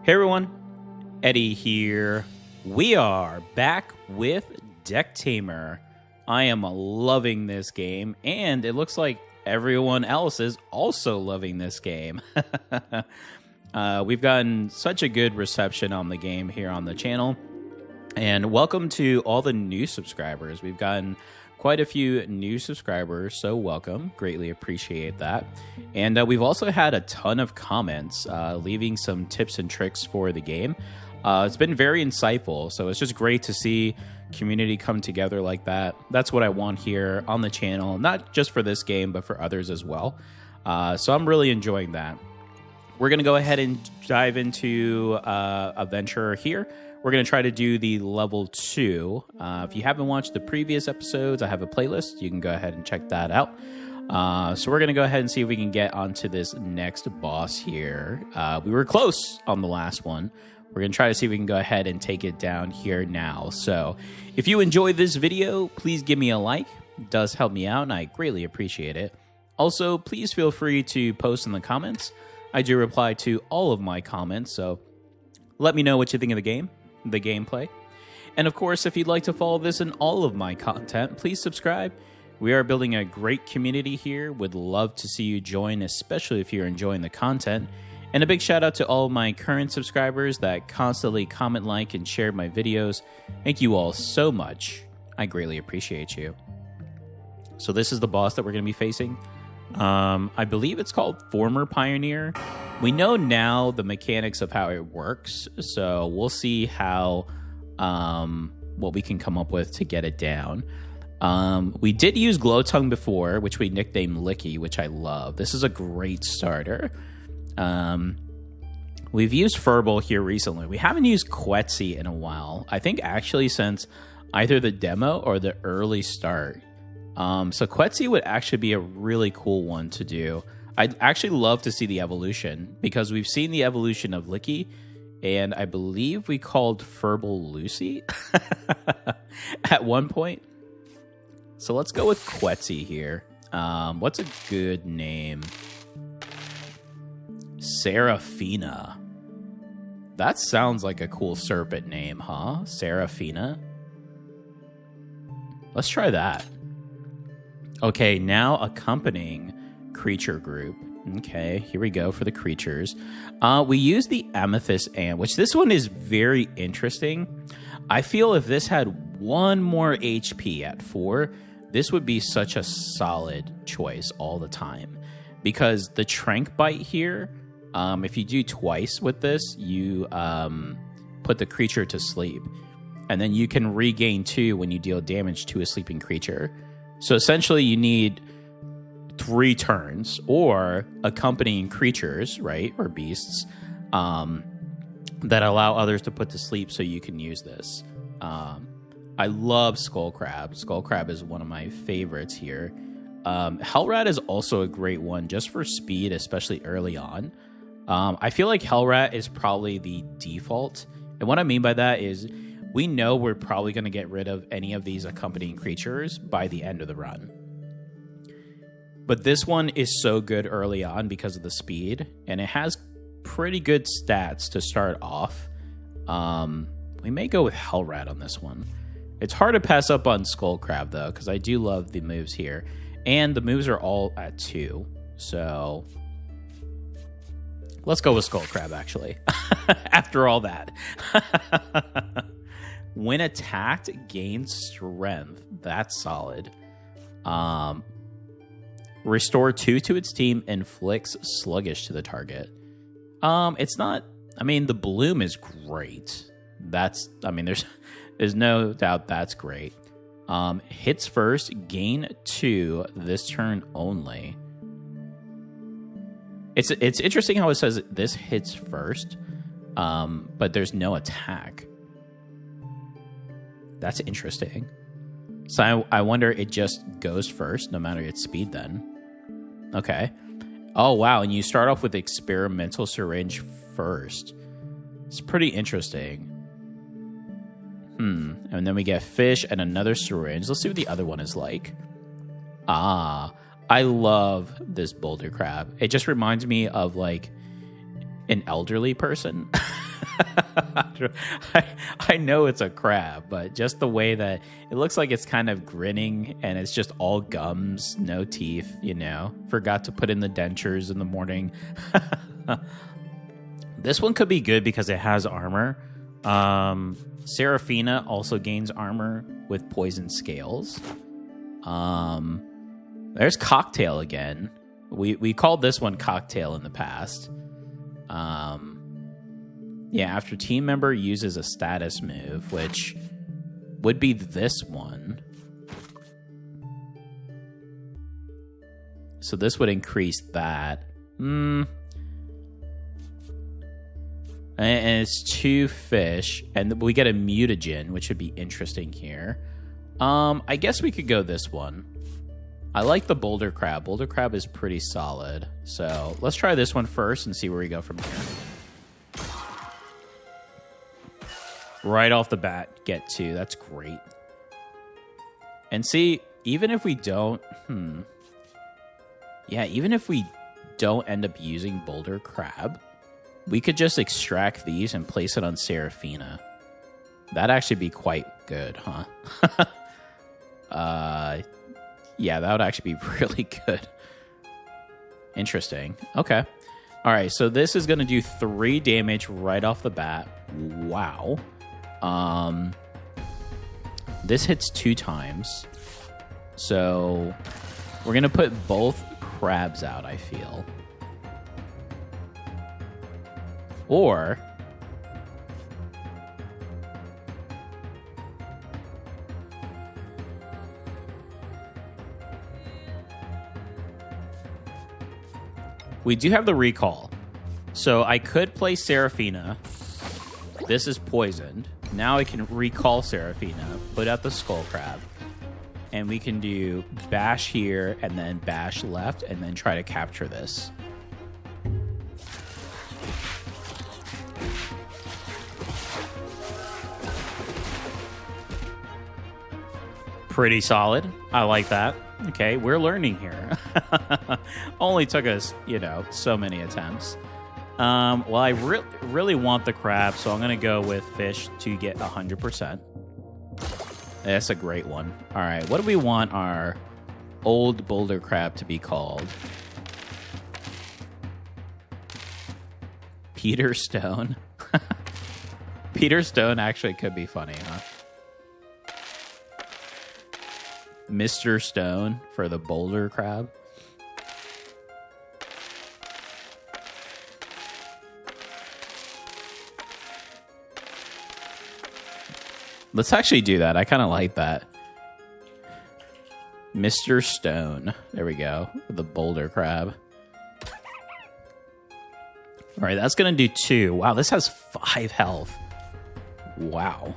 Hey everyone, Eddie here. We are back with Decktamer. I am loving this game, and it looks like everyone else is also loving this game. We've gotten such a good reception on the game here on the channel, and welcome to all the new subscribers. We've gotten quite a few new subscribers, so welcome. Greatly appreciate that. And we've also had a ton of comments leaving some tips and tricks for the game. It's been very insightful, so it's just great to see community come together like that. That's what I want here on the channel, not just for this game, but for others as well. So I'm really enjoying that. We're going to go ahead and dive into a venture here. We're going to try to do the level 2. If you haven't watched the previous episodes, I have a playlist. You can go ahead and check that out. So we're going to go ahead and see if we can get onto this next boss here. We were close on the last one. We're going to try to see if we can go ahead and take it down here now. So if you enjoyed this video, please give me a like. It does help me out, and I greatly appreciate it. Also, please feel free to post in the comments. I do reply to all of my comments, so let me know what you think of the game, the gameplay. And of course, if you'd like to follow this and all of my content, please subscribe. We are building a great community here. Would love to see you join, especially if you're enjoying the content. And a big shout out to all of my current subscribers that constantly comment, like, and share my videos. Thank you all so much. I greatly appreciate you. So this is the boss that we're going to be facing. I believe it's called Former Pioneer. We know now the mechanics of how it works, so we'll see how what we can come up with to get it down. We did use Glowtongue before, which we nicknamed Licky, which I love. This is a great starter. We've used Furball here recently. We haven't used Quetzy in a while. I think actually since either the demo or the early start. So Quetzy would actually be a really cool one to do. I'd actually love to see the evolution, because we've seen the evolution of Licky, and I believe we called Furball Lucy at one point. So let's go with Quetzy here. What's a good name? Seraphina. That sounds like a cool serpent name, huh? Seraphina. Let's try that. Okay, now accompanying creature group. Okay, here we go for the creatures. We use the Amethyst Ant, which this one is very interesting. I feel if this had one more HP at 4, this would be such a solid choice all the time. Because the Trank Bite here, if you do twice with this, you put the creature to sleep. And then you can regain 2 when you deal damage to a sleeping creature. So essentially you need 3 turns or accompanying creatures, right, or beasts, that allow others to put to sleep so you can use this. I love Skullcrab. Skullcrab is one of my favorites here. Hellrat is also a great one just for speed, especially early on. I feel like Hellrat is probably the default. And what I mean by that is we know we're probably going to get rid of any of these accompanying creatures by the end of the run. But this one is so good early on because of the speed, and it has pretty good stats to start off. We may go with Hellrat on this one. It's hard to pass up on Skullcrab, though, because I do love the moves here. And the moves are all at 2, so let's go with Skullcrab, actually. After all that. When attacked, gains strength. That's solid. Restore 2 to its team, inflicts sluggish to the target. It's not, I mean, the bloom is great. That's, I mean, there's no doubt that's great. Hits first, gain 2 this turn only. It's interesting how it says this hits first, but there's no attack. That's interesting. So I wonder it just goes first, no matter its speed then. Okay. Oh, wow. And you start off with Experimental Syringe first. It's pretty interesting. And then we get Fish and another Syringe. Let's see what the other one is like. Ah, I love this boulder crab. It just reminds me of like an elderly person. I know it's a crab, but just the way that it looks like it's kind of grinning and it's just all gums, no teeth, you know. Forgot to put in the dentures in the morning. This one could be good because it has armor. Seraphina also gains armor with poison scales. There's Cocktail again. We called this one Cocktail in the past. Yeah, after team member uses a status move, which would be this one. So this would increase that. And it's 2 fish, and we get a mutagen, which would be interesting here. I guess we could go this one. I like the boulder crab. Boulder crab is pretty solid. So let's try this one first and see where we go from here. Right off the bat, get 2. That's great. And see, even if we don't... Yeah, even if we don't end up using boulder crab, we could just extract these and place it on Seraphina. That'd actually be quite good, huh? Yeah, that would actually be really good. Interesting. Okay. All right, so this is going to do 3 damage right off the bat. Wow. This hits 2 times. So we're going to put both crabs out, I feel. Or... we do have the recall. So I could play Seraphina. This is poisoned. Now I can recall Seraphina, put out the skull crab, and we can do bash here and then bash left and then try to capture this. Pretty solid. I like that. Okay, we're learning here. Only took us, you know, so many attempts. Well, I really want the crab, so I'm going to go with fish to get 100%. That's a great one. All right, what do we want our old boulder crab to be called? Peter Stone. Peter Stone actually could be funny, huh? Mr. Stone for the boulder crab. Let's actually do that. I kind of like that. Mr. Stone. There we go. The boulder crab. All right, that's going to do 2. Wow, this has 5 health. Wow.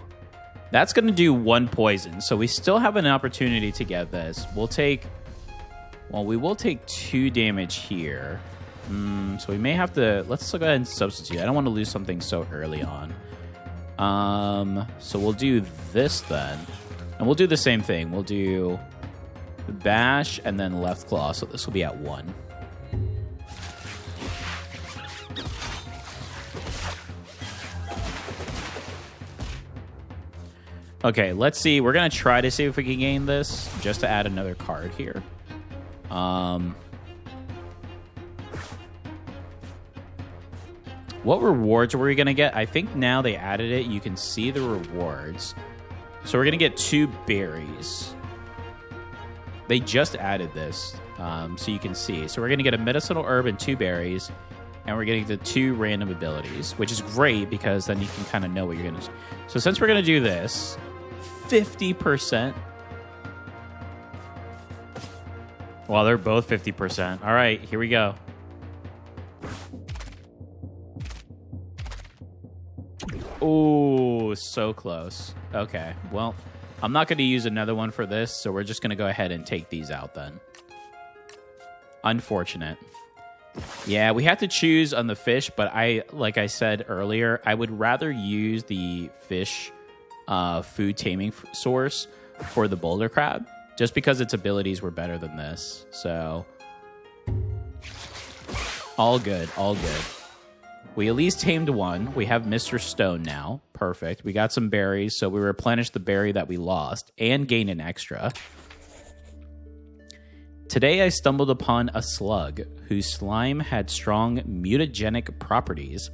That's going to do 1 poison, so we still have an opportunity to get this. We'll take... well, we will take 2 damage here. So we may have to... let's go ahead and substitute. I don't want to lose something so early on. So we'll do this then. And we'll do the same thing. We'll do bash and then left claw, so this will be at 1. Okay, let's see. We're going to try to see if we can gain this, just to add another card here. What rewards were we going to get? I think now they added it. You can see the rewards. So we're going to get 2 berries. They just added this, so you can see. So we're going to get a medicinal herb and 2 berries, and we're getting the 2 random abilities, which is great because then you can kind of know what you're going to do. So since we're going to do this, 50%. Well, they're both 50%. All right, here we go. Oh, so close. Okay, well, I'm not going to use another one for this, so we're just going to go ahead and take these out then. Unfortunate. Yeah, we have to choose on the fish, but like I said earlier, I would rather use the fish food taming source for the boulder crab, just because its abilities were better than this. So, all good, all good. We at least tamed one. We have Mr. Stone now. Perfect. We got some berries, so we replenished the berry that we lost and gained an extra. Today I stumbled upon a slug whose slime had strong mutagenic properties.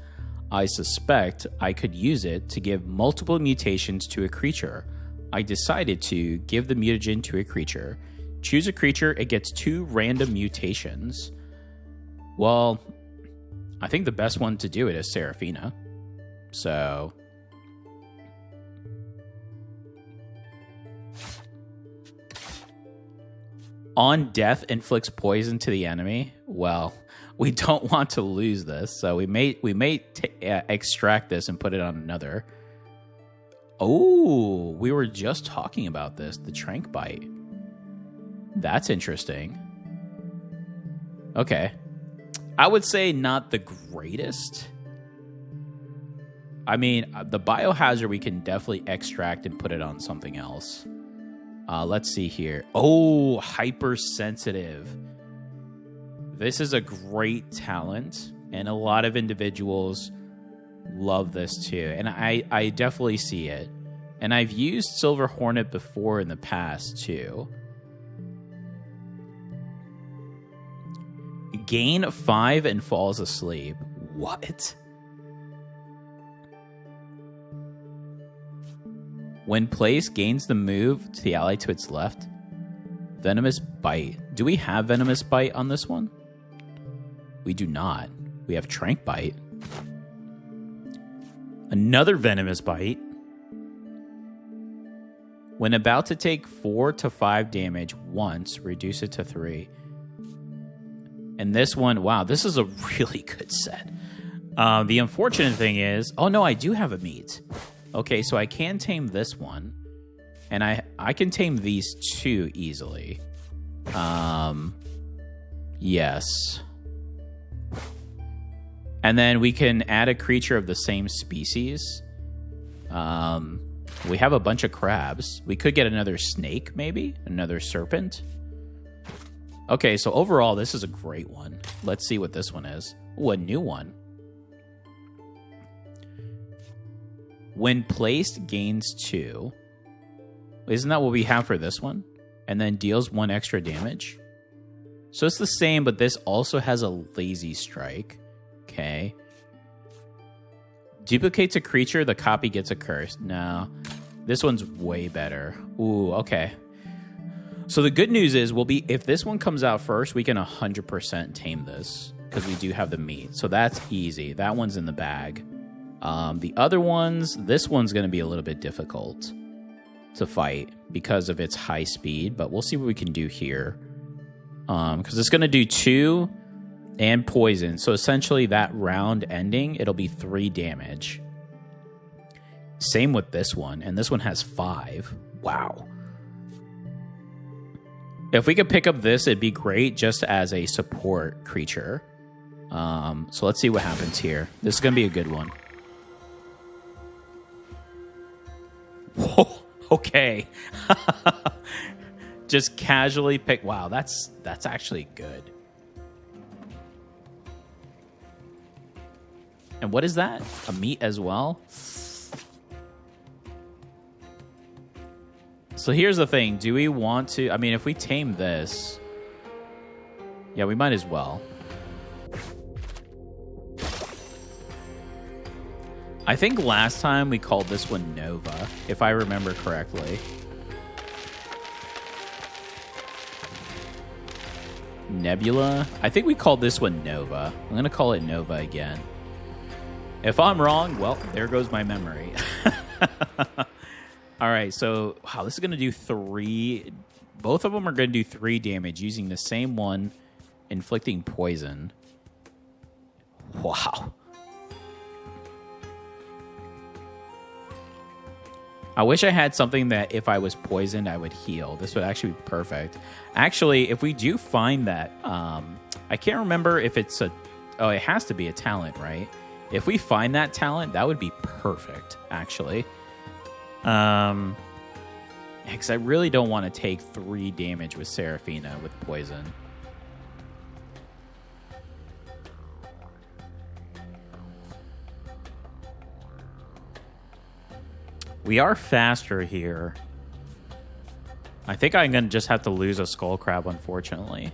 I suspect I could use it to give multiple mutations to a creature. I decided to give the mutagen to a creature. Choose a creature, it gets 2 random mutations. Well, I think the best one to do it is Seraphina. So... on death inflicts poison to the enemy. Well, we don't want to lose this, so we may extract this and put it on another. Oh, we were just talking about this, the Trank Bite. That's interesting. Okay. I would say not the greatest. I mean, the Biohazard we can definitely extract and put it on something else. Let's see here. Oh, hypersensitive. This is a great talent, and a lot of individuals love this too. And I definitely see it. And I've used Silver Hornet before in the past too. Gain 5 and falls asleep. What? When placed, gains the move to the ally to its left. Venomous Bite. Do we have Venomous Bite on this one? We do not. We have Trank Bite. Another Venomous Bite. When about to take 4 to 5 damage once, reduce it to 3. And this one, wow, this is a really good set. The unfortunate thing is, oh no, I do have a meat. Okay, so I can tame this one, and I can tame these 2 easily. Yes. And then we can add a creature of the same species. We have a bunch of crabs. We could get another snake, maybe? Another serpent? Okay, so overall, this is a great one. Let's see what this one is. Ooh, a new one. When placed, gains 2. Isn't that what we have for this one? And then deals 1 extra damage. So it's the same, but this also has a lazy strike. Okay. Duplicates a creature, the copy gets a curse. No, this one's way better. Ooh, okay. So the good news is, if this one comes out first, we can 100% tame this because we do have the meat. So that's easy. That one's in the bag. The other ones, this one's going to be a little bit difficult to fight because of its high speed, but we'll see what we can do here. Because it's going to do 2 and poison. So essentially that round ending, it'll be 3 damage. Same with this one, and this one has 5. Wow. If we could pick up this, it'd be great just as a support creature. So let's see what happens here. This is going to be a good one. Whoa, okay. Just casually pick. Wow, that's actually good. And what is that? A meat as well? So here's the thing. Do we want to... I mean, if we tame this... Yeah, we might as well. I think last time we called this one Nova, if I remember correctly. Nebula? I think we called this one Nova. I'm going to call it Nova again. If I'm wrong, well, there goes my memory. All right, so, wow, this is going to do 3... Both of them are going to do 3 damage using the same one, inflicting poison. Wow. I wish I had something that if I was poisoned, I would heal. This would actually be perfect. Actually, if we do find that... I can't remember if it's a... Oh, it has to be a talent, right? If we find that talent, that would be perfect, actually. Because I really don't want to take 3 damage with Seraphina with poison. We are faster here. I think I'm going to just have to lose a skull crab, unfortunately.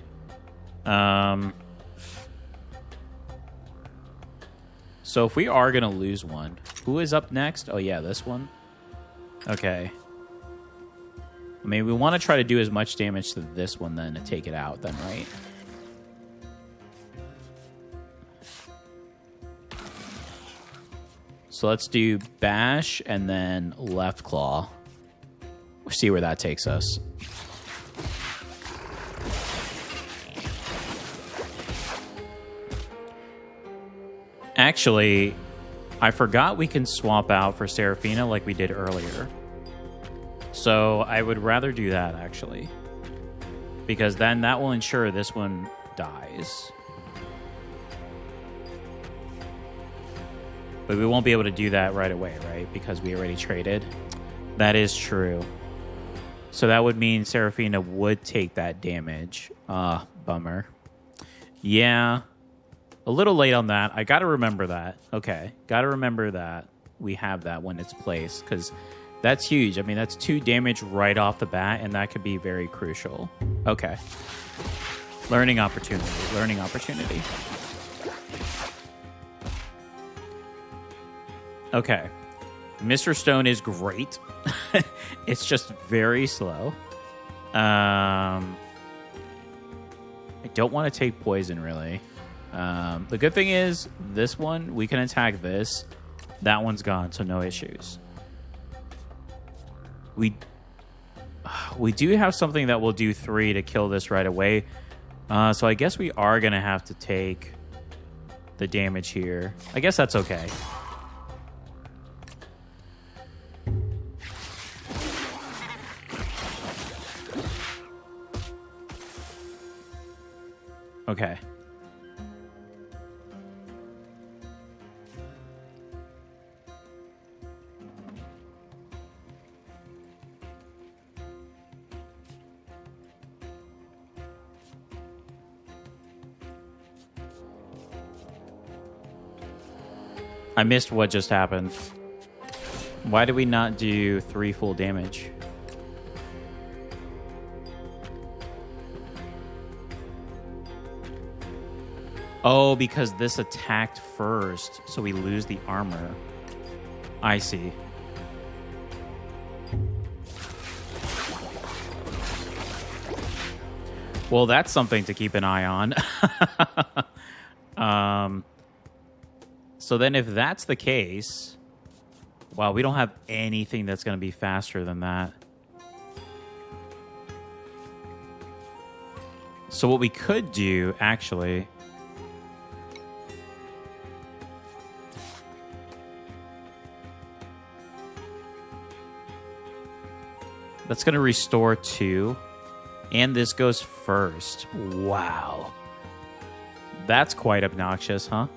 So if we are going to lose one, who is up next? Oh, yeah, this one. Okay. I mean, we want to try to do as much damage to this one then to take it out then, right? So let's do bash and then left claw. We'll see where that takes us. Actually, I forgot we can swap out for Seraphina like we did earlier. So I would rather do that, actually. Because then that will ensure this one dies. But we won't be able to do that right away, right? Because we already traded. That is true. So that would mean Seraphina would take that damage. Bummer. Yeah. A little late on that. I got to remember that. Okay. Got to remember that we have that when it's placed. Because that's huge. I mean, that's 2 damage right off the bat. And that could be very crucial. Okay. Learning opportunity. Learning opportunity. Okay. Mr. Stone is great. It's just very slow. I don't want to take poison, really. The good thing is, this one, we can attack this. That one's gone, so no issues. We do have something that will do 3 to kill this right away. So I guess we are going to have to take the damage here. I guess that's okay. Okay. I missed what just happened. Why did we not do 3 full damage? Oh, because this attacked first, so we lose the armor. I see. Well, that's something to keep an eye on. So then if that's the case... Wow, we don't have anything that's going to be faster than that. So what we could do, actually... That's going to restore 2. And this goes first. Wow. That's quite obnoxious, huh?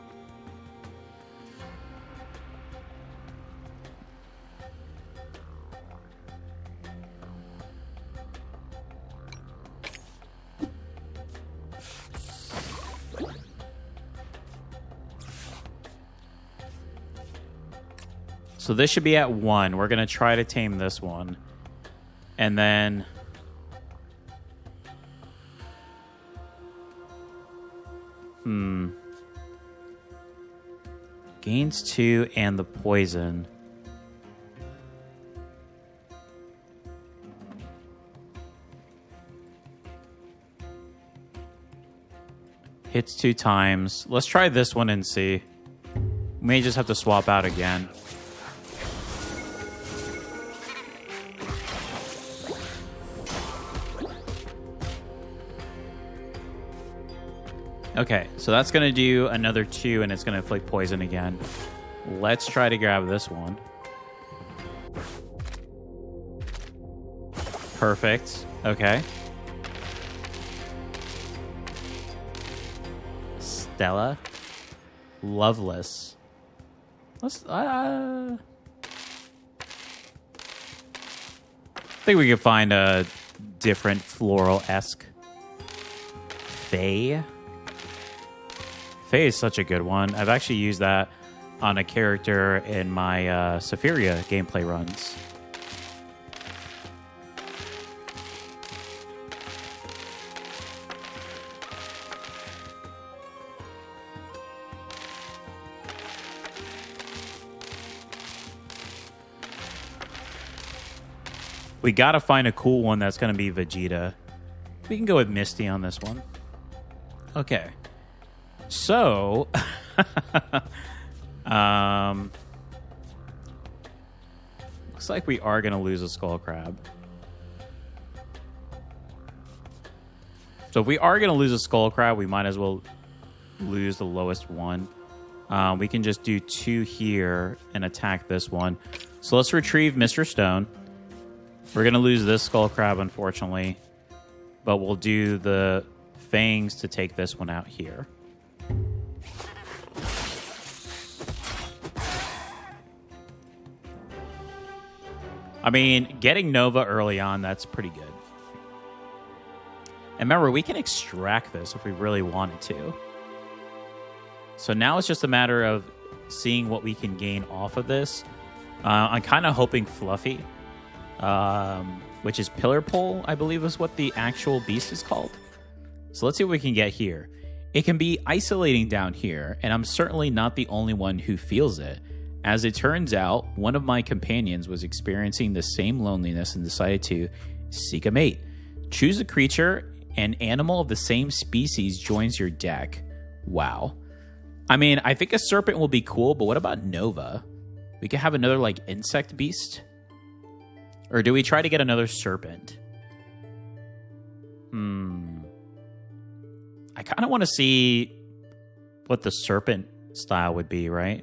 So this should be at 1. We're going to try to tame this one. And then... Gains 2 and the poison. Hits 2 times. Let's try this one and see. We may just have to swap out again. Okay, so that's going to do another 2, and it's going to inflict poison again. Let's try to grab this one. Perfect. Okay. Stella. Loveless. Let's... I think we could find a different floral-esque. Faye. Faye is such a good one. I've actually used that on a character in my Safiria gameplay runs. We gotta find a cool one that's gonna be Vegeta. We can go with Misty on this one. Okay. So, looks like we are gonna lose a Skull Crab. So if we are gonna lose a Skull Crab, we might as well lose the lowest one. We can just do 2 here and attack this one. So let's retrieve Mr. Stone. We're going to lose this Skull Crab, unfortunately. But we'll do the Fangs to take this one out here. I mean, getting Nova early on, that's pretty good. And remember, we can extract this if we really wanted to. So now it's just a matter of seeing what we can gain off of this. I'm kind of hoping Fluffy. Which is Pillar Pole, I believe is what the actual beast is called. So let's see what we can get here. It can be isolating down here, and I'm certainly not the only one who feels it. As it turns out, one of my companions was experiencing the same loneliness and decided to seek a mate. Choose a creature, an animal of the same species joins your deck. Wow. I mean, I think a serpent will be cool, but what about Nova? We could have another, like, insect beast. Or do we try to get another serpent? I kind of want to see what the serpent style would be, right?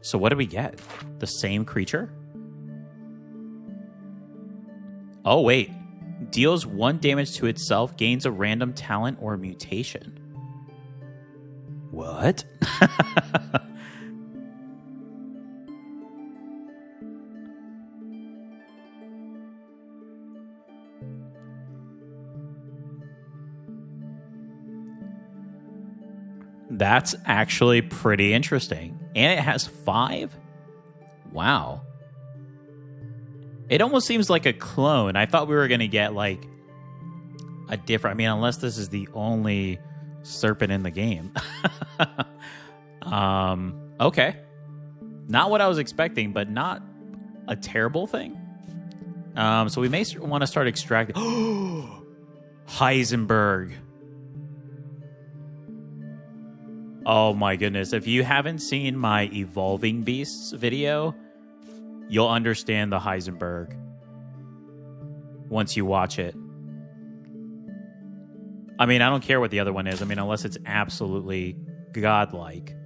So what do we get? The same creature? Oh, wait. Deals 1 damage to itself, gains a random talent or mutation. What? That's actually pretty interesting. And it has 5? Wow. It almost seems like a clone. I thought we were going to get like a different... I mean, unless this is the only serpent in the game. Okay. Not what I was expecting, but not a terrible thing. So we may want to start extracting... Heisenberg. Oh my goodness. If you haven't seen my Evolving Beasts video, you'll understand the Heisenberg once you watch it. I mean, I don't care what the other one is. I mean, unless it's absolutely godlike.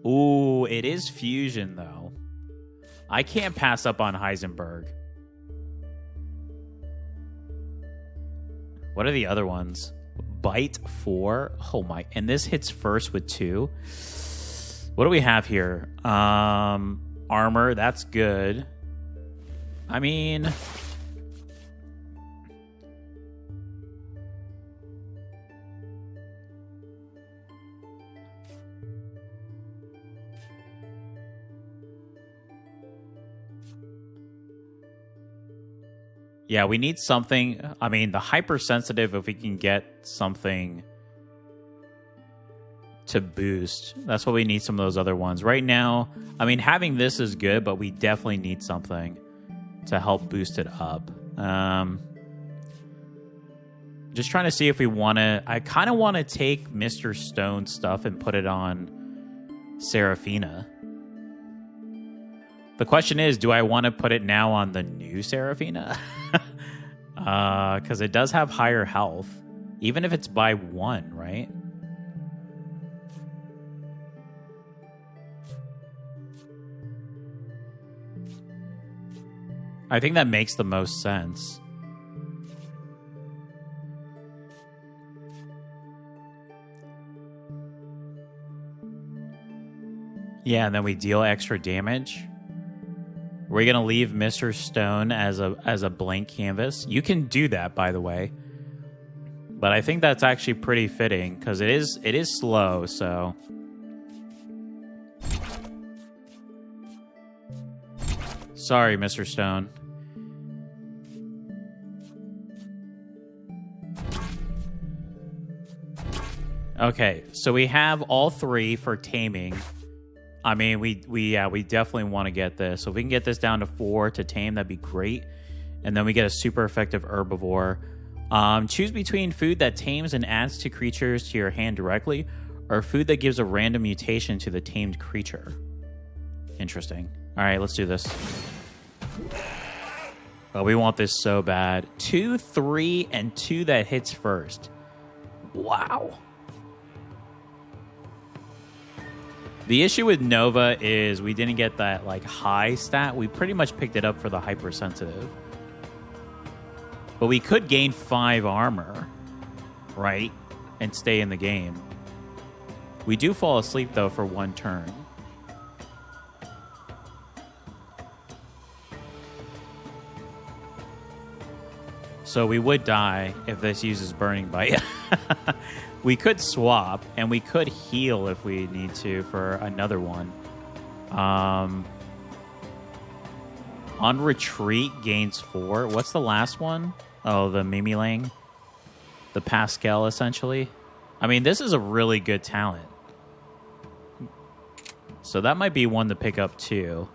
Ooh, it is fusion, though. I can't pass up on Heisenberg. What are the other ones? Bite 4. Oh my. And this hits first with 2. What do we have here? Armor. That's good. I mean... yeah, we need something. I mean, the hypersensitive, if we can get something to boost, that's what we need, some of those other ones. Right now, I mean, having this is good, but we definitely need something to help boost it up. Just trying to see if we want to... I kind of want to take Mr. Stone stuff and put it on Seraphina. The question is, do I want to put it now on the new Seraphina? Because it does have higher health, even if it's by 1, right? I think that makes the most sense. Yeah, and then we deal extra damage. We're going to leave Mr. Stone as a blank canvas. You can do that, by the way. But I think that's actually pretty fitting because it is slow, so. Sorry, Mr. Stone. Okay, so we have all 3 for taming. I mean, we definitely want to get this. So if we can get this down to 4 to tame, that'd be great. And then we get a super effective herbivore. Choose between food that tames and adds to creatures to your hand directly, or food that gives a random mutation to the tamed creature. Interesting. All right, let's do this. Oh, we want this so bad. 2, 3, and 2 that hits first. Wow. The issue with Nova is we didn't get that like high stat. We pretty much picked it up for the hypersensitive. But we could gain 5 armor, right? And stay in the game. We do fall asleep, though, for 1 turn. So we would die if this uses Burning Bite. We could swap, and we could heal if we need to for another one. On retreat, gains 4. What's the last one? Oh, the Mimilang. The Pascal, essentially. I mean, this is a really good talent. So that might be one to pick up, too.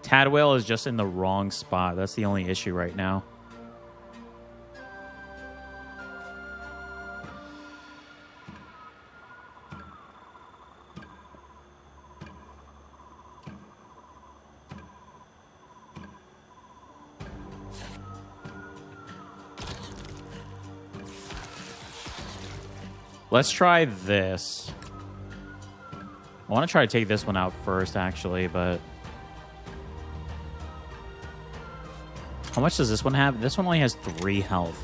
Tadwell is just in the wrong spot. That's the only issue right now. Let's try this. I want to try to take this one out first, actually, but... How much does this one have? This one only has 3 health.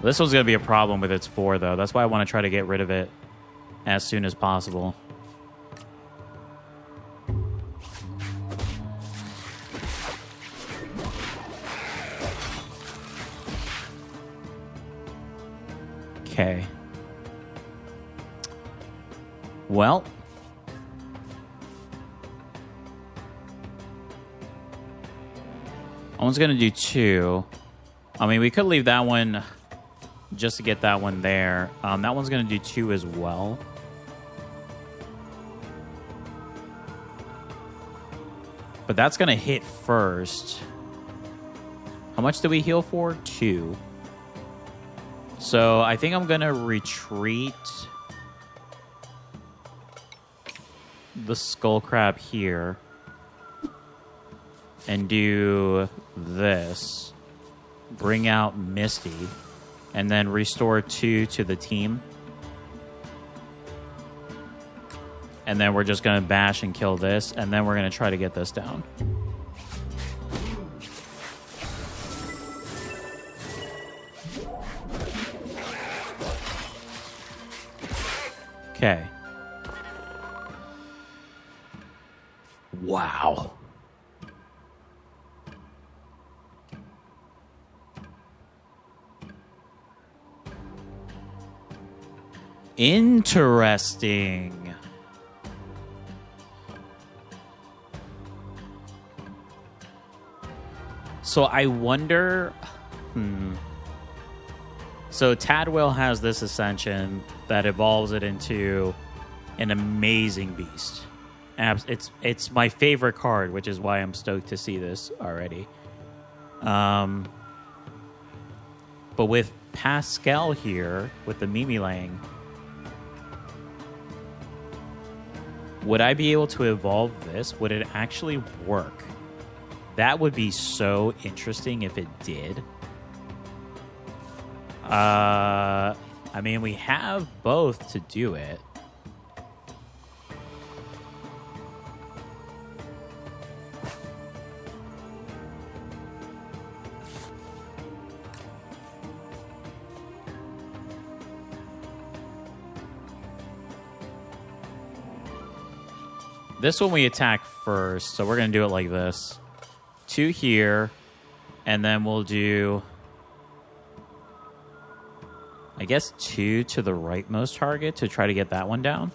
This one's going to be a problem with its 4, though. That's why I want to try to get rid of it as soon as possible. Okay. Well... One's going to do 2. I mean, we could leave that one just to get that one there. That one's going to do 2 as well. But that's going to hit first. How much do we heal for? 2. So I think I'm going to retreat the Skull Crab here. And do this. Bring out Misty. And then restore 2 to the team. And then we're just going to bash and kill this. And then we're going to try to get this down. Okay. Wow. Interesting. So I wonder... So Tadwell has this ascension that evolves it into an amazing beast. It's my favorite card, which is why I'm stoked to see this already. But with Pascal here, with the Mimilang, would I be able to evolve this? Would it actually work? That would be so interesting if it did. I mean, we have both to do it. This one we attack first, so we're going to do it like this. 2 here, and then we'll do, I guess, 2 to the rightmost target to try to get that one down.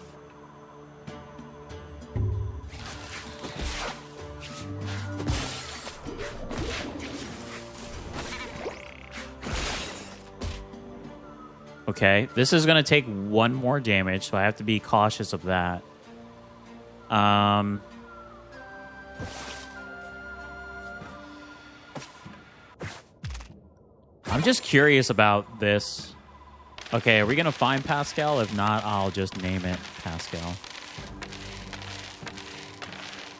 Okay, this is going to take 1 more damage, so I have to be cautious of that. I'm just curious about this. Okay, are we going to find Pascal? If not, I'll just name it Pascal.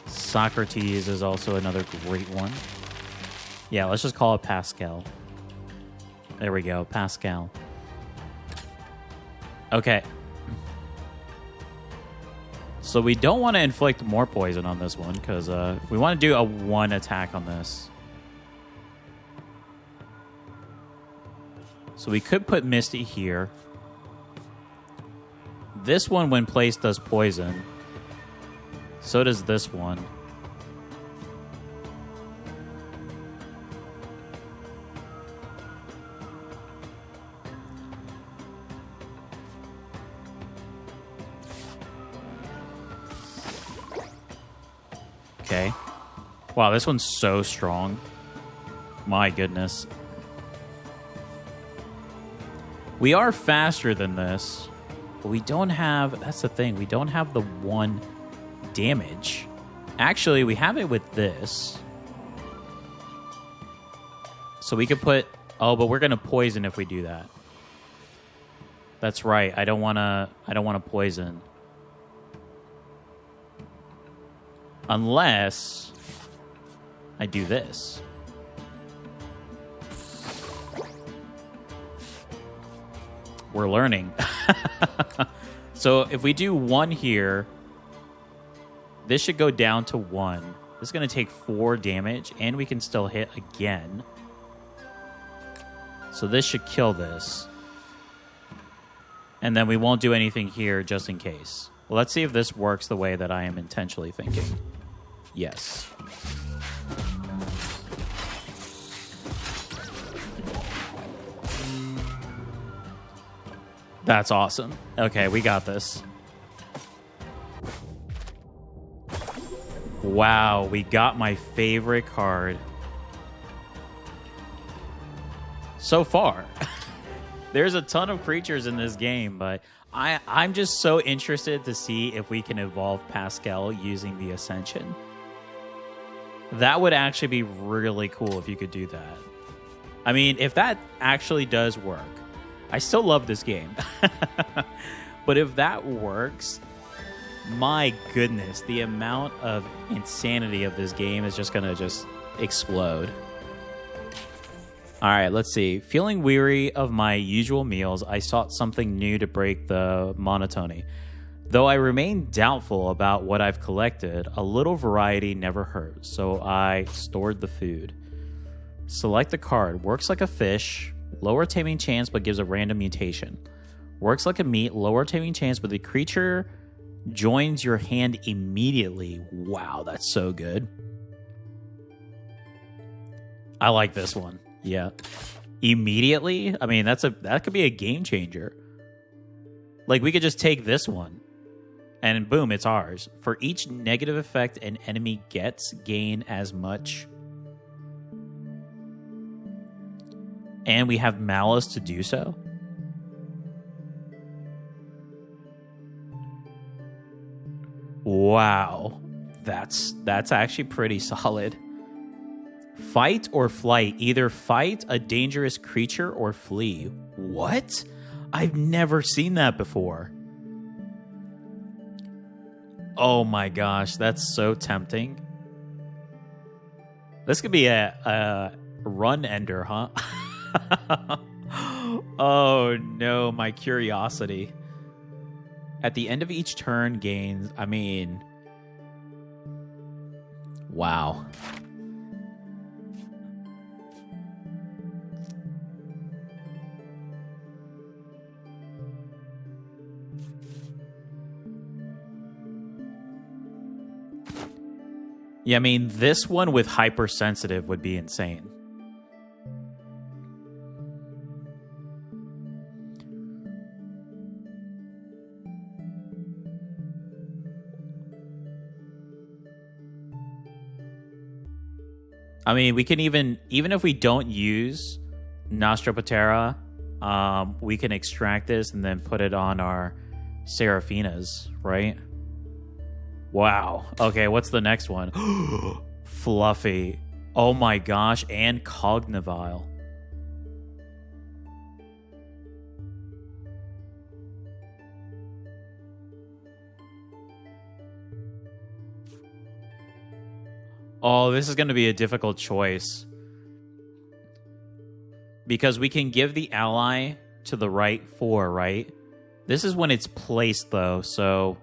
Socrates is also another great one. Yeah, let's just call it Pascal. There we go, Pascal. Okay. So we don't want to inflict more poison on this one, because we want to do a 1 attack on this. So we could put Misty here. This one, when placed, does poison. So does this one. Okay. Wow, this one's so strong. My goodness. We are faster than this, but we don't have... That's the thing. We don't have the 1 damage. Actually, we have it with this. So we could put... Oh, but we're going to poison if we do that. That's right. I don't want to poison. Unless I do this. We're learning. So if we do 1 here, this should go down to 1. This is going to take 4 damage, and we can still hit again. So this should kill this. And then we won't do anything here just in case. Well, let's see if this works the way that I am intentionally thinking. Yes. That's awesome. Okay, we got this. Wow, we got my favorite card so far. There's a ton of creatures in this game, but I'm just so interested to see if we can evolve Pascal using the Ascension. That would actually be really cool if you could do that. I mean, if that actually does work, I still love this game. But if that works, my goodness, the amount of insanity of this game is just going to just explode. All right, let's see. Feeling weary of my usual meals, I sought something new to break the monotony. Though I remain doubtful about what I've collected, a little variety never hurts, so I stored the food. Select the card. Works like a fish. Lower taming chance, but gives a random mutation. Works like a meat. Lower taming chance, but the creature joins your hand immediately. Wow, that's so good. I like this one. Yeah. Immediately? I mean, that could be a game changer. Like, we could just take this one. And boom, it's ours. For each negative effect an enemy gets, gain as much. And we have Malice to do so. Wow. That's actually pretty solid. Fight or flight. Either fight a dangerous creature or flee. What? I've never seen that before. Oh my gosh, that's so tempting. This could be a run ender, huh? Oh no, my curiosity. At the end of each turn gains, I mean, wow. Yeah, I mean, this one with hypersensitive would be insane. I mean, we can even if we don't use Nostropatera, we can extract this and then put it on our Seraphinas, right? Wow. Okay, what's the next one? Fluffy. Oh my gosh, and Cognivile. Oh, this is going to be a difficult choice. Because we can give the ally to the right 4, right? This is when it's placed, though, so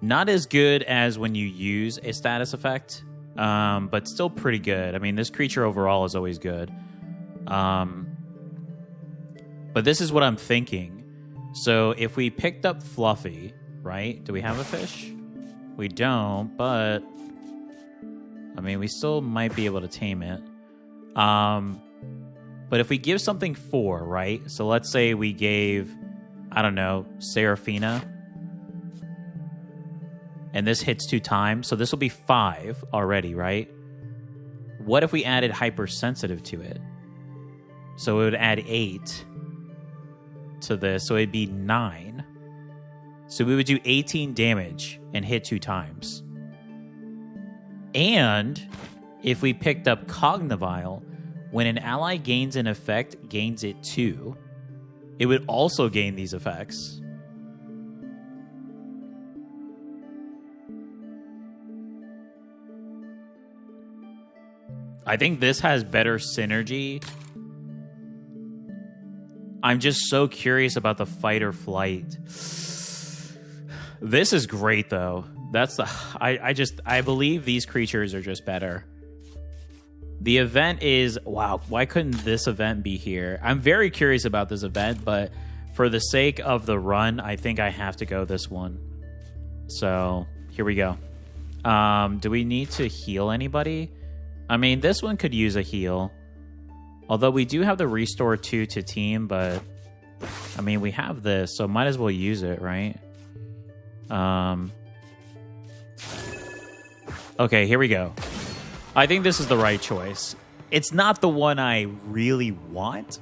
not as good as when you use a status effect, but still pretty good. I mean, this creature overall is always good. But this is what I'm thinking. So if we picked up Fluffy, right? Do we have a fish? We don't, but I mean, we still might be able to tame it. But if we give something 4, right? So let's say we gave, I don't know, Seraphina. And this hits 2 times. So this will be 5 already, right? What if we added hypersensitive to it? So it would add 8 to this. So it'd be 9. So we would do 18 damage and hit 2 times. And if we picked up Cognivile, when an ally gains an effect, gains it too, it would also gain these effects. I think this has better synergy. I'm just so curious about the fight or flight. This is great, though. That's the I believe these creatures are just better. The event is, wow, why couldn't this event be here? I'm very curious about this event, but for the sake of the run, I think I have to go this one. So, here we go. Do we need to heal anybody? I mean, this one could use a heal. Although we do have the Restore 2 to team, but I mean, we have this, so might as well use it, right? Okay, here we go. I think this is the right choice. It's not the one I really want.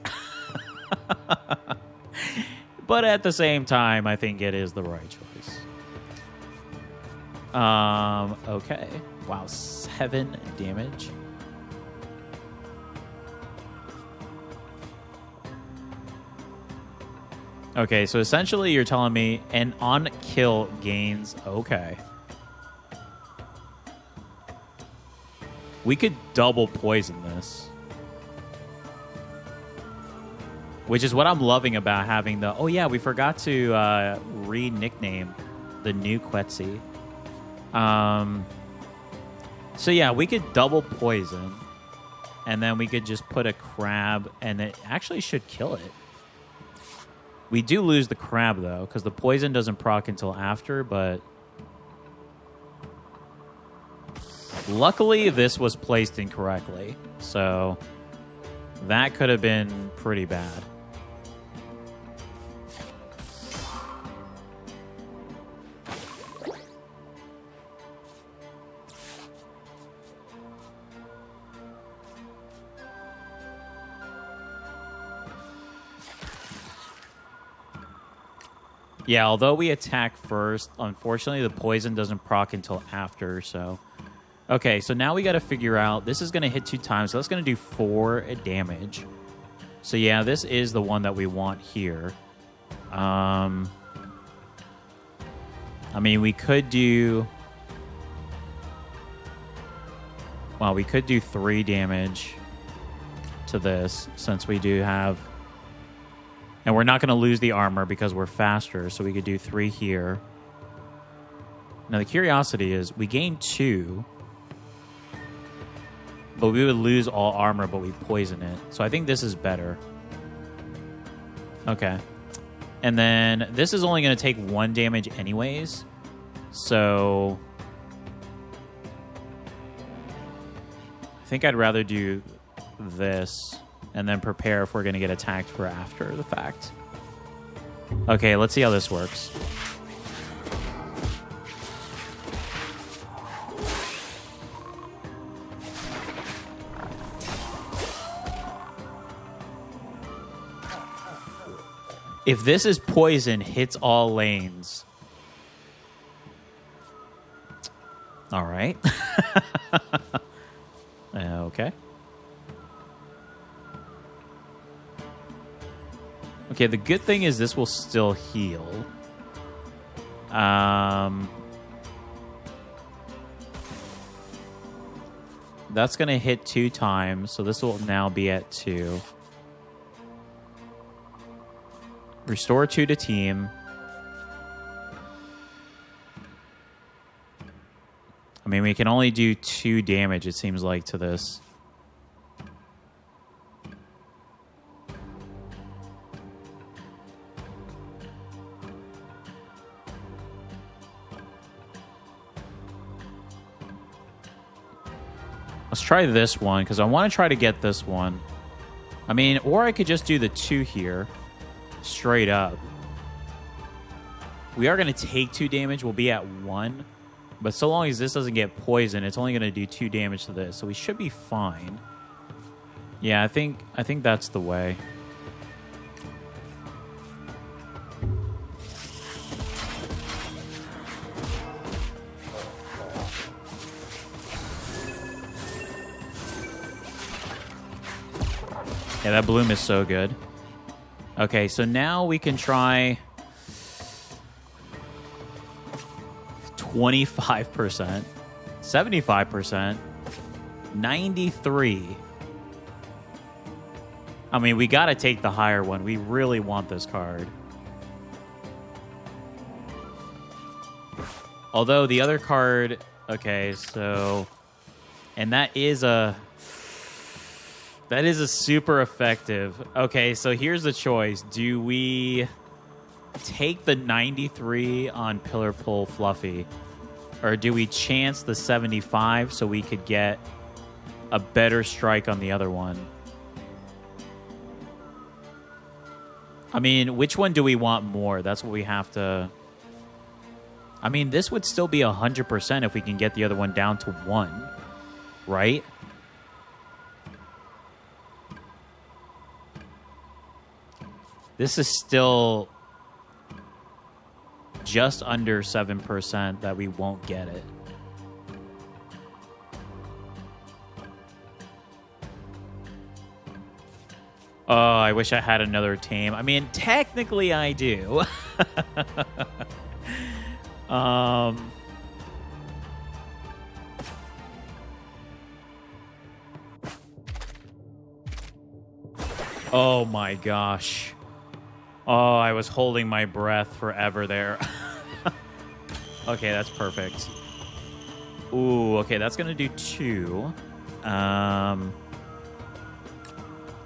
But at the same time, I think it is the right choice. Okay. Wow, 7 damage. Okay, so essentially you're telling me an on-kill gains... Okay. We could double poison this. Which is what I'm loving about having the... Oh yeah, we forgot to re-nickname the new Quetzi. So yeah, we could double poison. And then we could just put a crab, and it actually should kill it. We do lose the crab, though, because the poison doesn't proc until after, but... Luckily, this was placed incorrectly, so that could have been pretty bad. Yeah, although we attack first, unfortunately the poison doesn't proc until after, so... Okay, so now we got to figure out... This is going to hit 2 times, so that's going to do 4 damage. So yeah, this is the one that we want here. I mean, we could do... Well, we could do 3 damage to this, since we do have... And we're not going to lose the armor because we're faster, so we could do 3 here. Now, the curiosity is, we gain 2... But we would lose all armor, but we poison it. So I think this is better. Okay. And then this is only going to take 1 damage anyways. So... think I'd rather do this and then prepare if we're going to get attacked for after the fact. Okay, let's see how this works. If this is poison, hits all lanes. All right. Okay. Okay, the good thing is this will still heal. That's going to hit 2 times, so this will now be at 2. Restore 2 to team. I mean, we can only do 2 damage, it seems like, to this. Let's try this one, because I want to try to get this one. I mean, or I could just do the 2 here, straight up. We are going to take 2 damage. We'll be at 1. But so long as this doesn't get poisoned, it's only going to do 2 damage to this. So we should be fine. Yeah, I think that's the way. Yeah, that bloom is so good. Okay, so now we can try 25%, 75%, 93%. I mean, we got to take the higher one. We really want this card. Although the other card... Okay, so... And that is a super effective. Okay, so here's the choice. Do we take the 93 on Pillar Pull Fluffy? Or do we chance the 75 so we could get a better strike on the other one? I mean, which one do we want more? That's what we have to... I mean, this would still be 100% if we can get the other one down to 1. Right? This is still just under 7% that we won't get it. Oh, I wish I had another tame. I mean, technically I do. Oh my gosh. Oh, I was holding my breath forever there. Okay, that's perfect. Ooh, okay, that's going to do 2.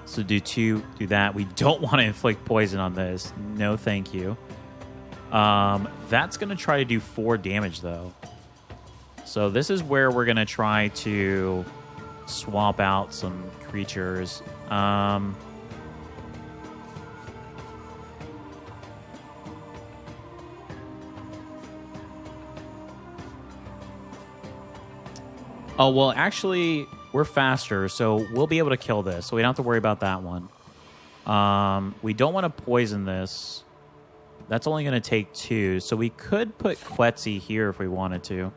So do 2, do that. We don't want to inflict poison on this. No, thank you. That's going to try to do 4 damage, though. So this is where we're going to try to swap out some creatures. Oh, well, actually, we're faster, so we'll be able to kill this. So we don't have to worry about that one. We don't want to poison this. That's only going to take 2. So we could put Quetzi here if we wanted to.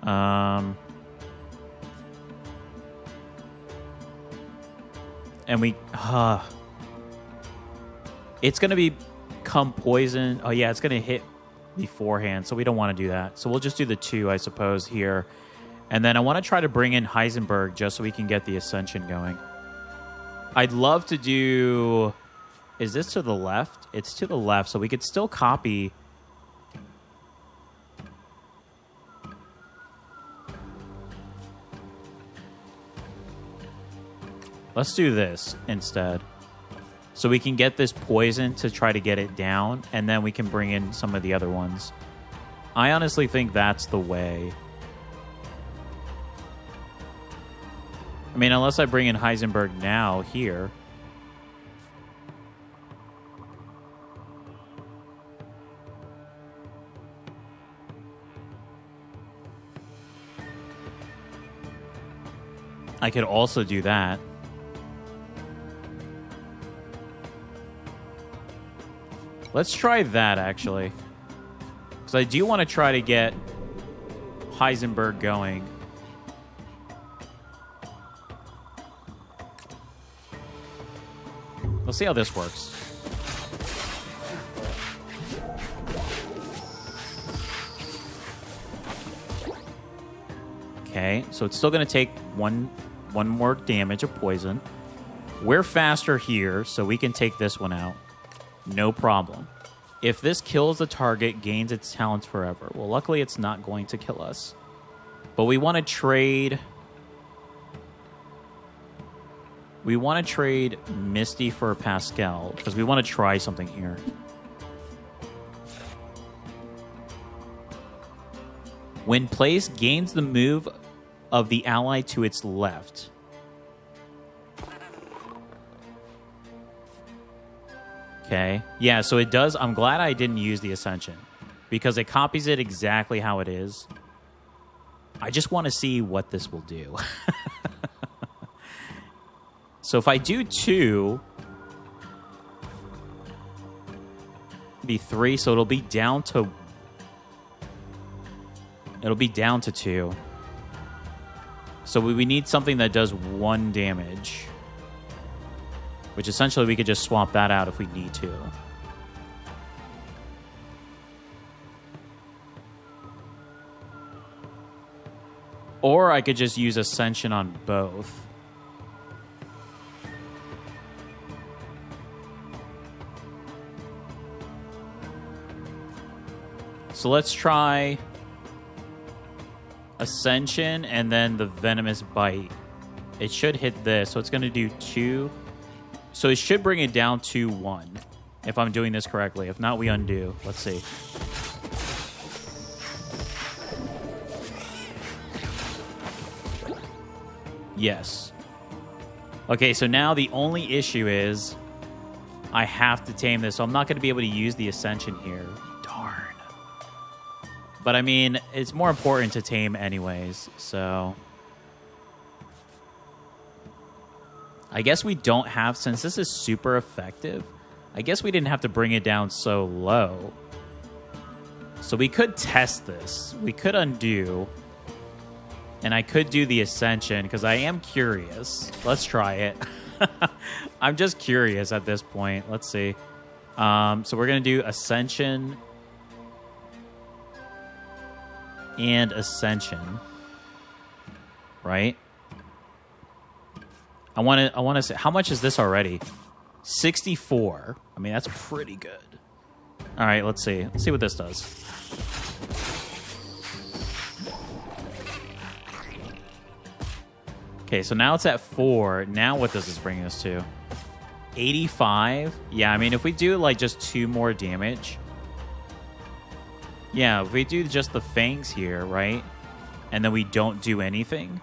And we... it's going to become poison. Oh, yeah, it's going to hit beforehand, so we don't want to do that. So we'll just do the 2, I suppose, here. And then I want to try to bring in Heisenberg just so we can get the Ascension going. I'd love to do... Is this to the left? It's to the left, so we could still copy... Let's do this instead. So we can get this poison to try to get it down, and then we can bring in some of the other ones. I honestly think that's the way. I mean, unless I bring in Heisenberg now here. I could also do that. Let's try that, actually. Because I do want to try to get Heisenberg going. Let's see how this works. Okay, so it's still going to take one more damage of poison. We're faster here, so we can take this one out. No problem. If this kills the target, gains its talents forever. Well, luckily it's not going to kill us. But we want to trade... We want to trade Misty for Pascal, because we want to try something here. When placed, gains the move of the ally to its left. Okay. Yeah, so it does. I'm glad I didn't use the Ascension, because it copies it exactly how it is. I just want to see what this will do. So if I do 2, it'll be 3, so it'll be down to... It'll be down to 2. So we need something that does 1 damage. Which essentially we could just swap that out if we need to. Or I could just use Ascension on both. So let's try Ascension and then the Venomous Bite. It should hit this, so it's going to do 2. So it should bring it down to 1, if I'm doing this correctly. If not, we undo. Let's see. Yes. Okay, so now the only issue is I have to tame this, so I'm not going to be able to use the Ascension here. Darn. But I mean, it's more important to tame anyways, so... I guess we don't have, since this is super effective, I guess we didn't have to bring it down so low. So we could test this. We could undo. And I could do the Ascension, because I am curious. Let's try it. I'm just curious at this point. Let's see. So we're going to do Ascension and Ascension. Right? I want to say, how much is this already? 64. I mean, that's pretty good. All right, let's see. Let's see what this does. Okay, so now it's at 4. Now what does this bring us to? 85? Yeah, I mean, if we do, like, just 2 more damage. Yeah, if we do just the fangs here, right? And then we don't do anything.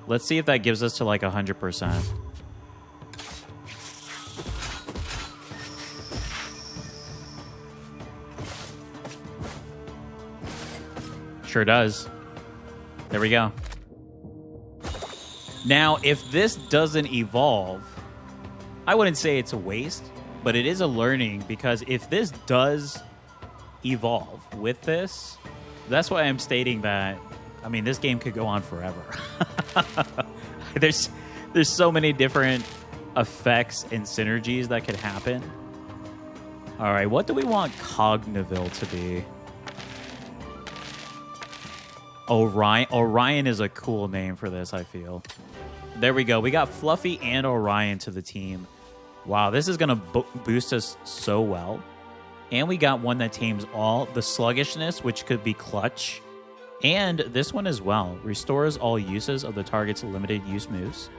Let's see if that gives us to like 100%. Sure does. There we go. Now, if this doesn't evolve, I wouldn't say it's a waste, but it is a learning, because if this does evolve with this, that's why I'm stating that, I mean, this game could go on forever. There's so many different effects and synergies that could happen. All right, what do we want Cogniville to be? Orion. Orion is a cool name for this, I feel. There we go. We got Fluffy and Orion to the team. Wow, this is going to boost us so well. And we got one that tames all. The Sluggishness, which could be clutch. And this one as well. Restores all uses of the target's limited use moves.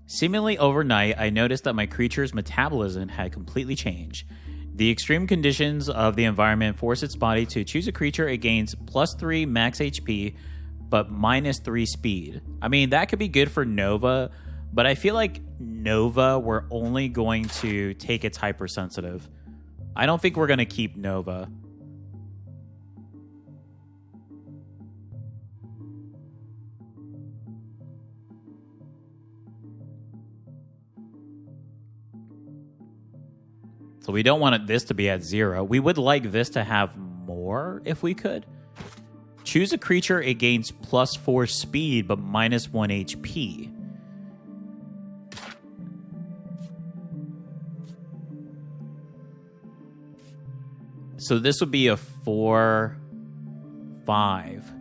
Seemingly overnight, I noticed that my creature's metabolism had completely changed. The extreme conditions of the environment force its body to choose a creature. It gains +3 max HP, but -3 speed. I mean, that could be good for Nova, but I feel like Nova, we're only going to take its hypersensitive. I don't think we're going to keep Nova. So we don't want this to be at 0. We would like this to have more if we could. Choose a creature. It gains +4 speed, but -1 HP. So this would be a 4/5.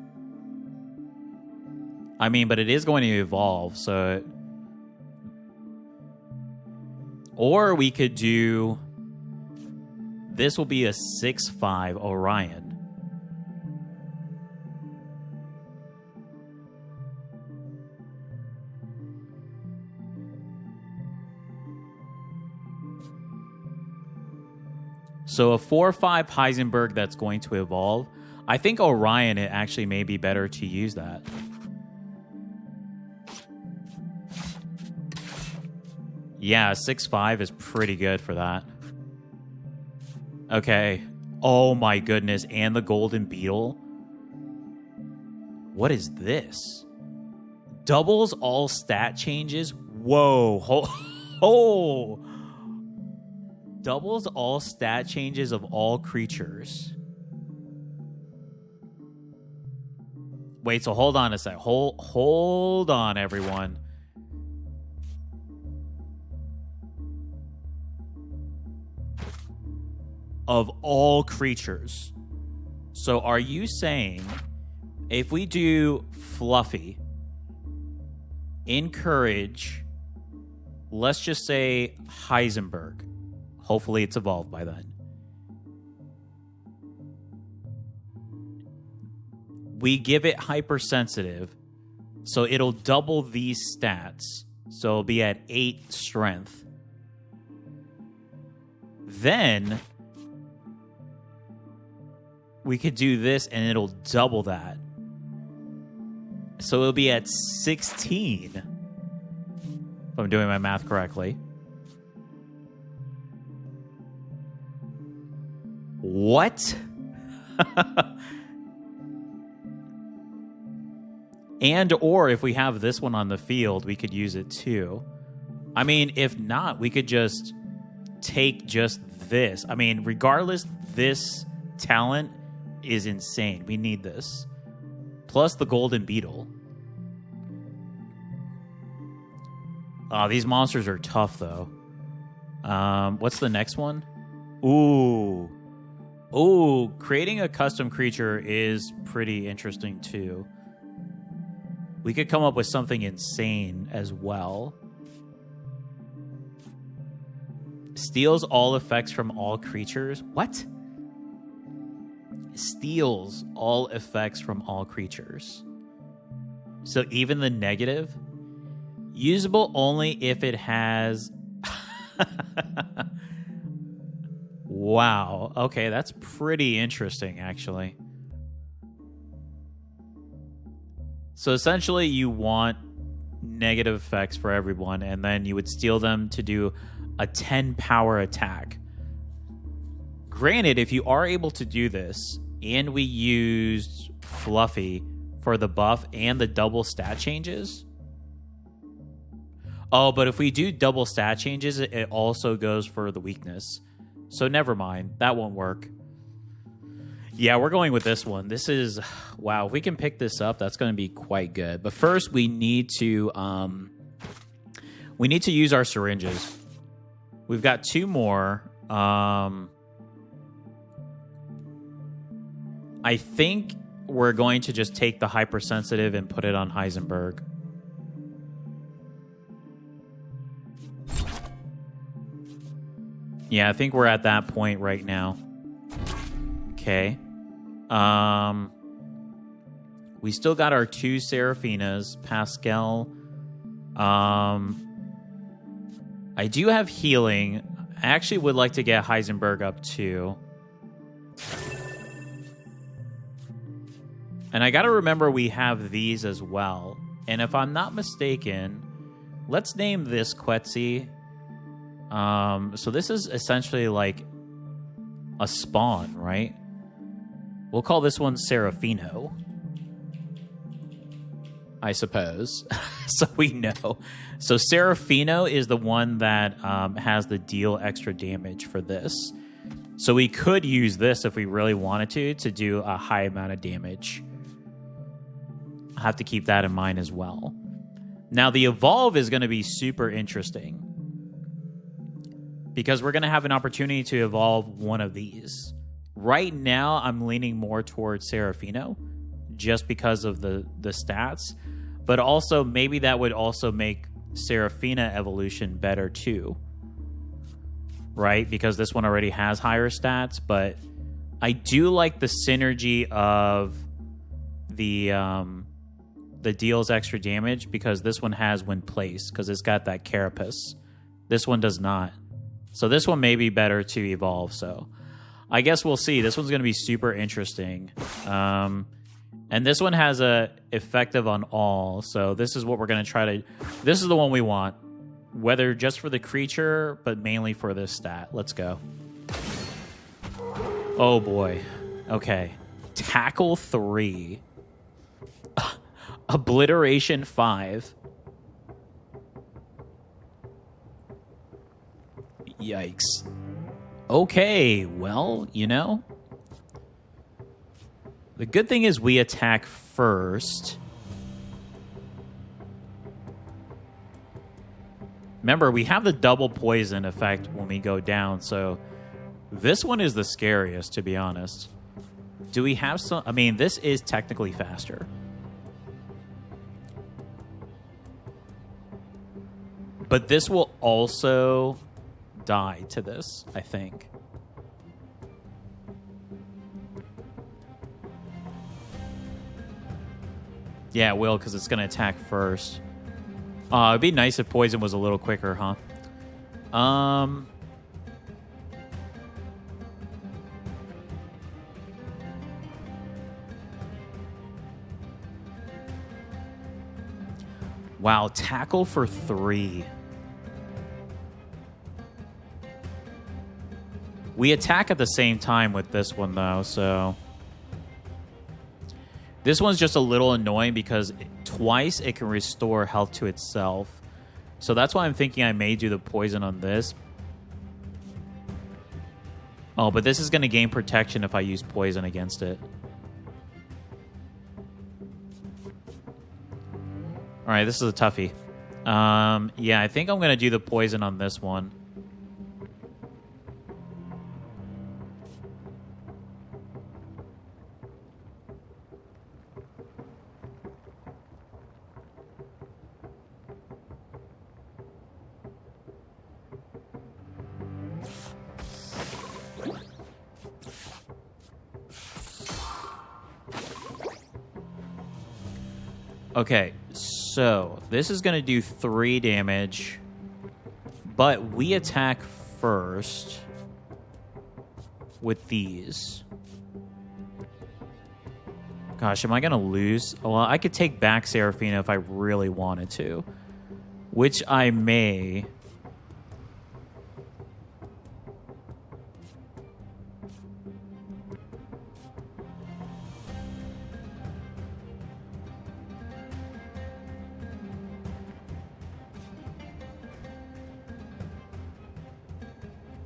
I mean, but it is going to evolve, so... Or we could do... This will be a 6/5 Orion. So a 4/5 Heisenberg that's going to evolve. I think Orion, it actually may be better to use that. Yeah, 6/5 is pretty good for that. Okay. Oh my goodness. And the Golden Beetle. What is this? Doubles all stat changes? Whoa. Oh. Doubles all stat changes of all creatures. Wait, so hold on a sec. Hold on, everyone. Of all creatures. So are you saying if we do Fluffy, Encourage, let's just say Heisenberg, hopefully it's evolved by then, we give it hypersensitive, so it'll double these stats, so it'll be at 8 strength. Then we could do this and it'll double that. So it'll be at 16. If I'm doing my math correctly. What? And or if we have this one on the field, we could use it too. I mean, if not, we could just take just this. I mean, regardless, this talent is insane. We need this. Plus the Golden Beetle. Oh, these monsters are tough, though. What's the next one? Ooh. Ooh, creating a custom creature is pretty interesting, too. We could come up with something insane as well. Steals all effects from all creatures. What? Steals all effects from all creatures. So even the negative? Usable only if it has... Wow. Okay, that's pretty interesting, actually. So essentially, you want negative effects for everyone, and then you would steal them to do a 10 power attack. Granted, if you are able to do this, and we used Fluffy for the buff and the double stat changes... Oh, but if we do double stat changes, it also goes for the weakness. So never mind. That won't work. Yeah, we're going with this one. This is... Wow, if we can pick this up, that's going to be quite good. But first, we need to use our syringes. We've got 2 more. I think we're going to just take the hypersensitive and put it on Heisenberg. Yeah, I think we're at that point right now. Okay. We still got our 2 Seraphinas, Pascal. I do have healing. I actually would like to get Heisenberg up too. And I got to remember we have these as well. And if I'm not mistaken, let's name this Quetzi. So this is essentially like a spawn, right? We'll call this one Serafino, I suppose. So we know. So Serafino is the one that has the deal extra damage for this. So we could use this if we really wanted to do a high amount of damage. I have to keep that in mind as well. Now the evolve is going to be super interesting because we're going to have an opportunity to evolve one of these. Right now, I'm leaning more towards Serafino just because of the stats. But also, maybe that would also make Serafina evolution better too. Right? Because this one already has higher stats. But I do like the synergy of the deals extra damage because this one has when placed because it's got that carapace. This one does not. So this one may be better to evolve. So I guess we'll see. This one's going to be super interesting. And this one has a effective on all. So this is what we're going to try to... This is the one we want. Whether just for the creature, but mainly for this stat. Let's go. Oh boy. Okay. Tackle 3. Obliteration 5. Yikes. Okay, well, you know. The good thing is we attack first. Remember, we have the double poison effect when we go down, so this one is the scariest, to be honest. Do we have some... I mean, this is technically faster. But this will also die to this, I think. Yeah, it will, because it's going to attack first. It'd be nice if poison was a little quicker, huh? Wow, tackle for 3. We attack at the same time with this one, though, so... This one's just a little annoying because twice it can restore health to itself. So that's why I'm thinking I may do the poison on this. Oh, but this is going to gain protection if I use poison against it. All right, this is a toughie. Yeah, I think I'm going to do the poison on this one. Okay, so this is going to do 3 damage, but we attack first with these. Gosh, am I going to lose? Well, I could take back Serafina if I really wanted to, which I may.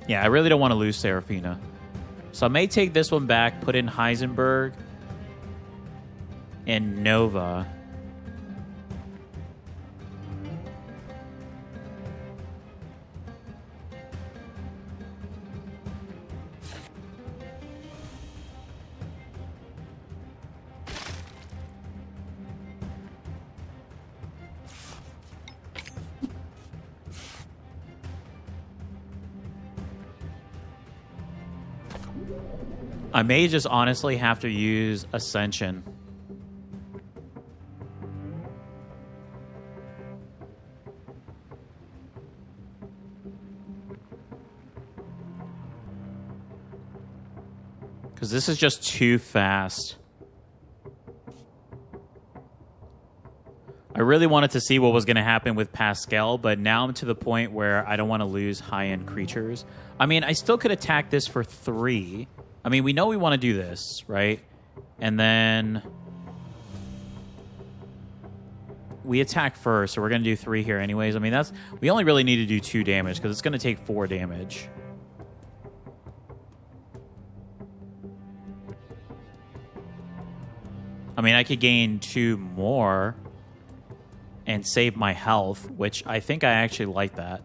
Yeah, I really don't want to lose Serafina. So I may take this one back, put in Heisenberg and Nova. I may just honestly have to use Ascension. Because this is just too fast. I really wanted to see what was going to happen with Pascal, but now I'm to the point where I don't want to lose high-end creatures. I mean, I still could attack this for 3. I mean, we know we want to do this, right? And then we attack first, so we're going to do 3 here anyways. I mean, we only really need to do 2 damage because it's going to take 4 damage. I mean, I could gain 2 more and save my health, which I think I actually like that.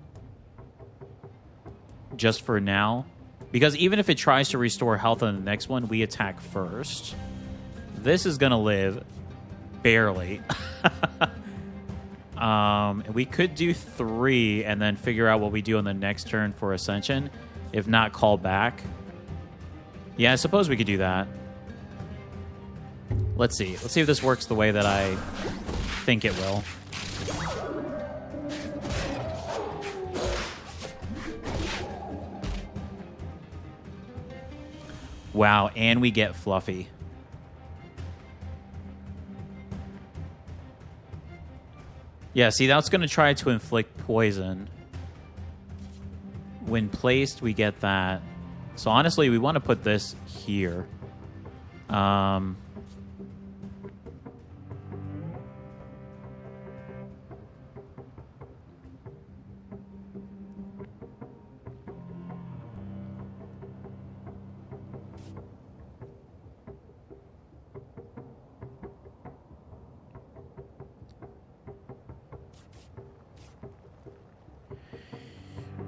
Just for now. Because even if it tries to restore health on the next one, we attack first. This is going to live. Barely. We could do 3 and then figure out what we do on the next turn for Ascension. If not, call back. Yeah, I suppose we could do that. Let's see. Let's see if this works the way that I think it will. Wow, and we get Fluffy. Yeah, see, that's going to try to inflict poison. When placed, we get that. So honestly, we want to put this here.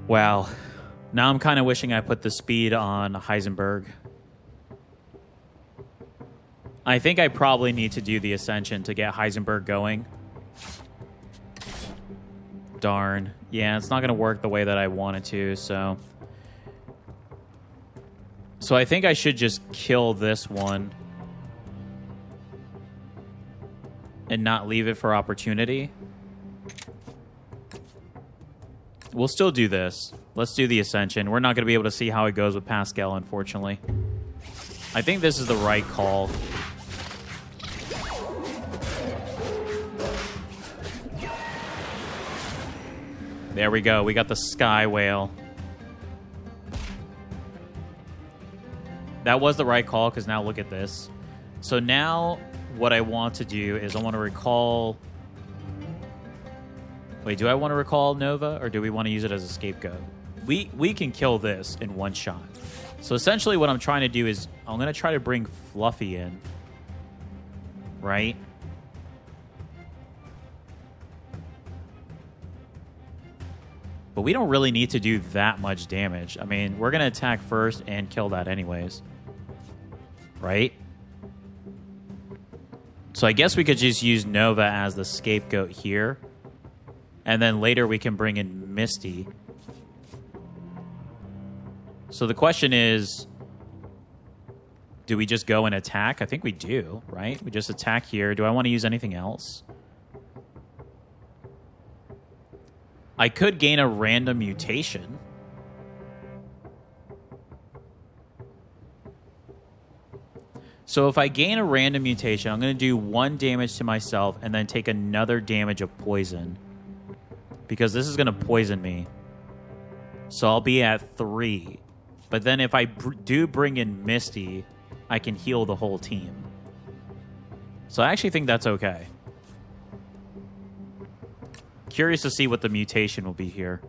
Wow. Now I'm kind of wishing I put the speed on Heisenberg. I think I probably need to do the Ascension to get Heisenberg going. Darn. Yeah, it's not going to work the way that I want it to, so... So I think I should just kill this one. And not leave it for opportunity. We'll still do this. Let's do the Ascension. We're not going to be able to see how it goes with Pascal, unfortunately. I think this is the right call. There we go. We got the Sky Whale. That was the right call, because now look at this. So now what I want to do is I want to recall... Wait, do I want to recall Nova, or do we want to use it as a scapegoat? We can kill this in one shot. So essentially what I'm trying to do is I'm going to try to bring Fluffy in. Right? But we don't really need to do that much damage. I mean, we're going to attack first and kill that anyways. Right? So I guess we could just use Nova as the scapegoat here. And then later we can bring in Misty. So the question is, do we just go and attack? I think we do, right? We just attack here. Do I want to use anything else? I could gain a random mutation. So if I gain a random mutation, I'm going to do 1 damage to myself and then take another damage of poison. Because this is going to poison me. So I'll be at 3. But then if I do bring in Misty, I can heal the whole team. So I actually think that's okay. Curious to see what the mutation will be here.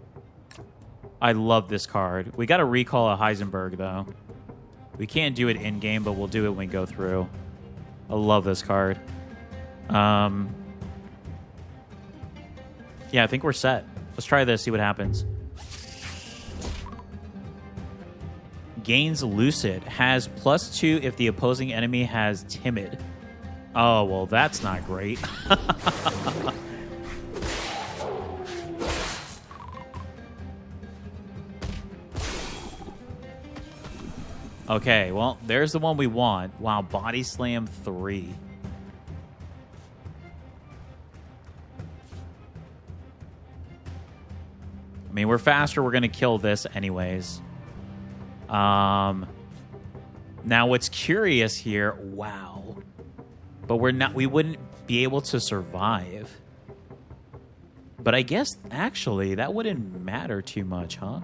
I love this card. We got to recall a Heisenberg, though. We can't do it in-game, but we'll do it when we go through. I love this card. Yeah, I think we're set. Let's try this, see what happens. Gains Lucid. Has +2 if the opposing enemy has Timid. Oh, well, that's not great. Okay, well, there's the one we want. Wow, Body Slam 3. I mean, we're faster. We're going to kill this anyways. Now, what's curious here, wow. But we wouldn't be able to survive. But I guess, actually, that wouldn't matter too much, huh?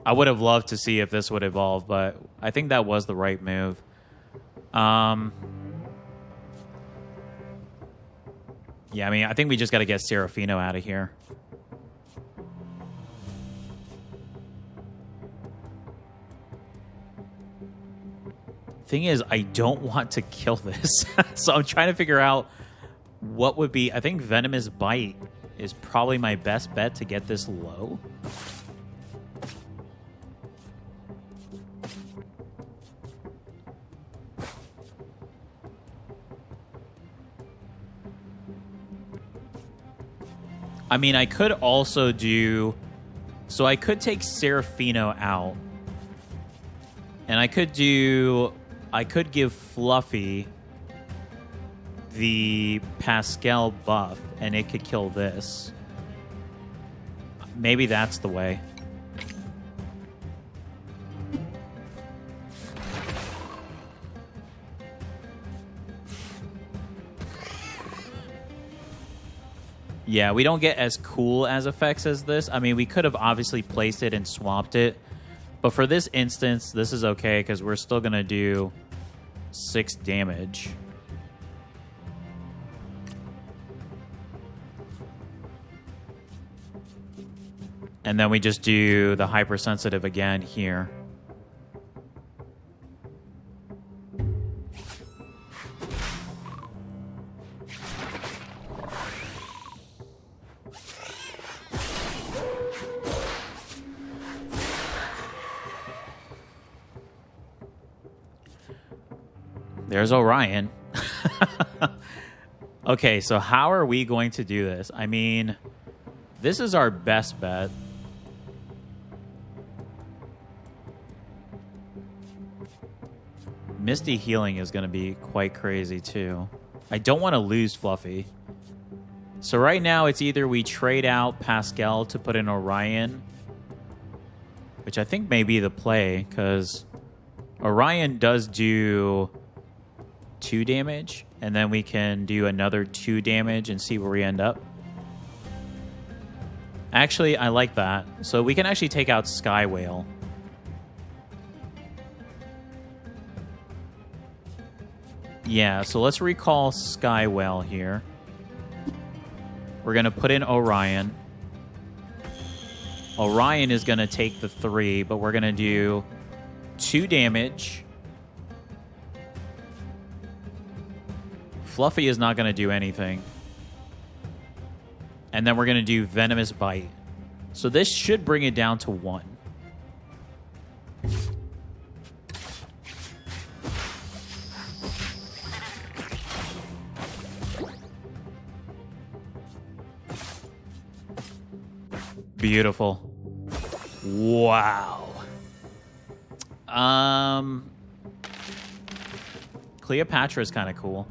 I would have loved to see if this would evolve, but I think that was the right move. Yeah, I mean, I think we just got to get Serafino out of here. Thing is, I don't want to kill this. So I'm trying to figure out what would be... I think Venomous Bite is probably my best bet to get this low. I mean, I could also do... So I could take Serafino out. And I could do... I could give Fluffy the Pascal buff, and it could kill this. Maybe that's the way. Yeah, we don't get as cool as effects as this. I mean, we could have obviously placed it and swapped it. But for this instance, this is okay because we're still going to do 6 damage. And then we just do the hypersensitive again here. There's Orion. Okay, so how are we going to do this? I mean, this is our best bet. Misty Healing is going to be quite crazy, too. I don't want to lose Fluffy. So right now, it's either we trade out Pascal to put in Orion, which I think may be the play, because Orion does do 2 damage, and then we can do another 2 damage and see where we end up. Actually, I like that. So we can actually take out Sky Whale. Yeah, so let's recall Sky Whale here. We're going to put in Orion. Orion is going to take the 3, but we're going to do 2 damage. Fluffy is not going to do anything. And then we're going to do Venomous Bite. So this should bring it down to 1. Beautiful. Wow. Cleopatra is kind of cool.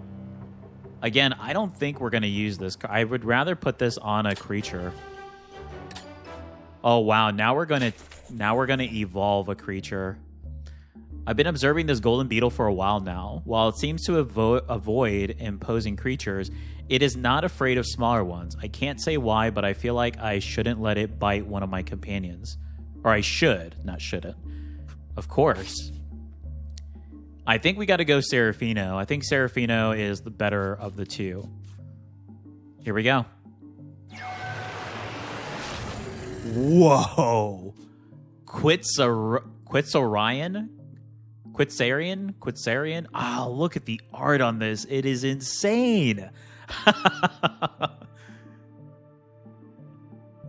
Again, I don't think we're going to use this. I would rather put this on a creature. Oh, wow. Now we're going to evolve a creature. I've been observing this golden beetle for a while now. While it seems to avoid imposing creatures, it is not afraid of smaller ones. I can't say why, but I feel like I shouldn't let it bite one of my companions. Or I should, not shouldn't. Of course. I think we got to go Serafino. I think Serafino is the better of the two. Here we go. Whoa. Quitsarian? Oh, look at the art on this. It is insane.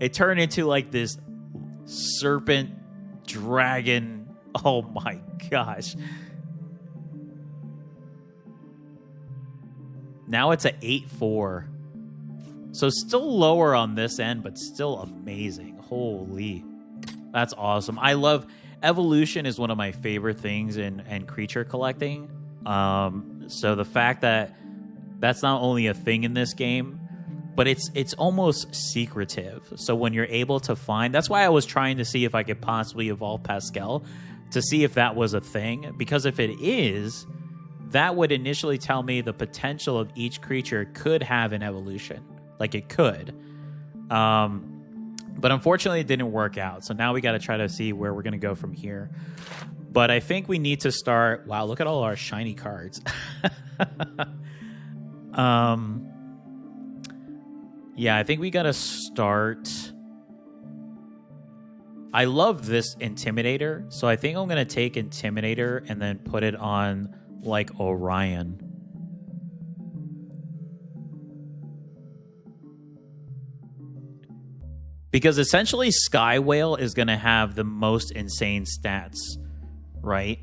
It turned into like this serpent dragon. Oh my gosh. Now it's at 8-4. So still lower on this end, but still amazing. Holy. That's awesome. I love... Evolution is one of my favorite things in creature collecting. So the fact that that's not only a thing in this game, but it's almost secretive. So when you're able to find, that's why I was trying to see if I could possibly evolve Pascal to see if that was a thing, because if it is, that would initially tell me the potential of each creature could have an evolution. Like it could. But unfortunately, it didn't work out. So now we got to try to see where we're going to go from here. But I think we need to start... Wow, look at all our shiny cards. Yeah, I think we got to start... I love this Intimidator. So I think I'm going to take Intimidator and then put it on, like, Orion. Because essentially Sky Whale is going to have the most insane stats, right?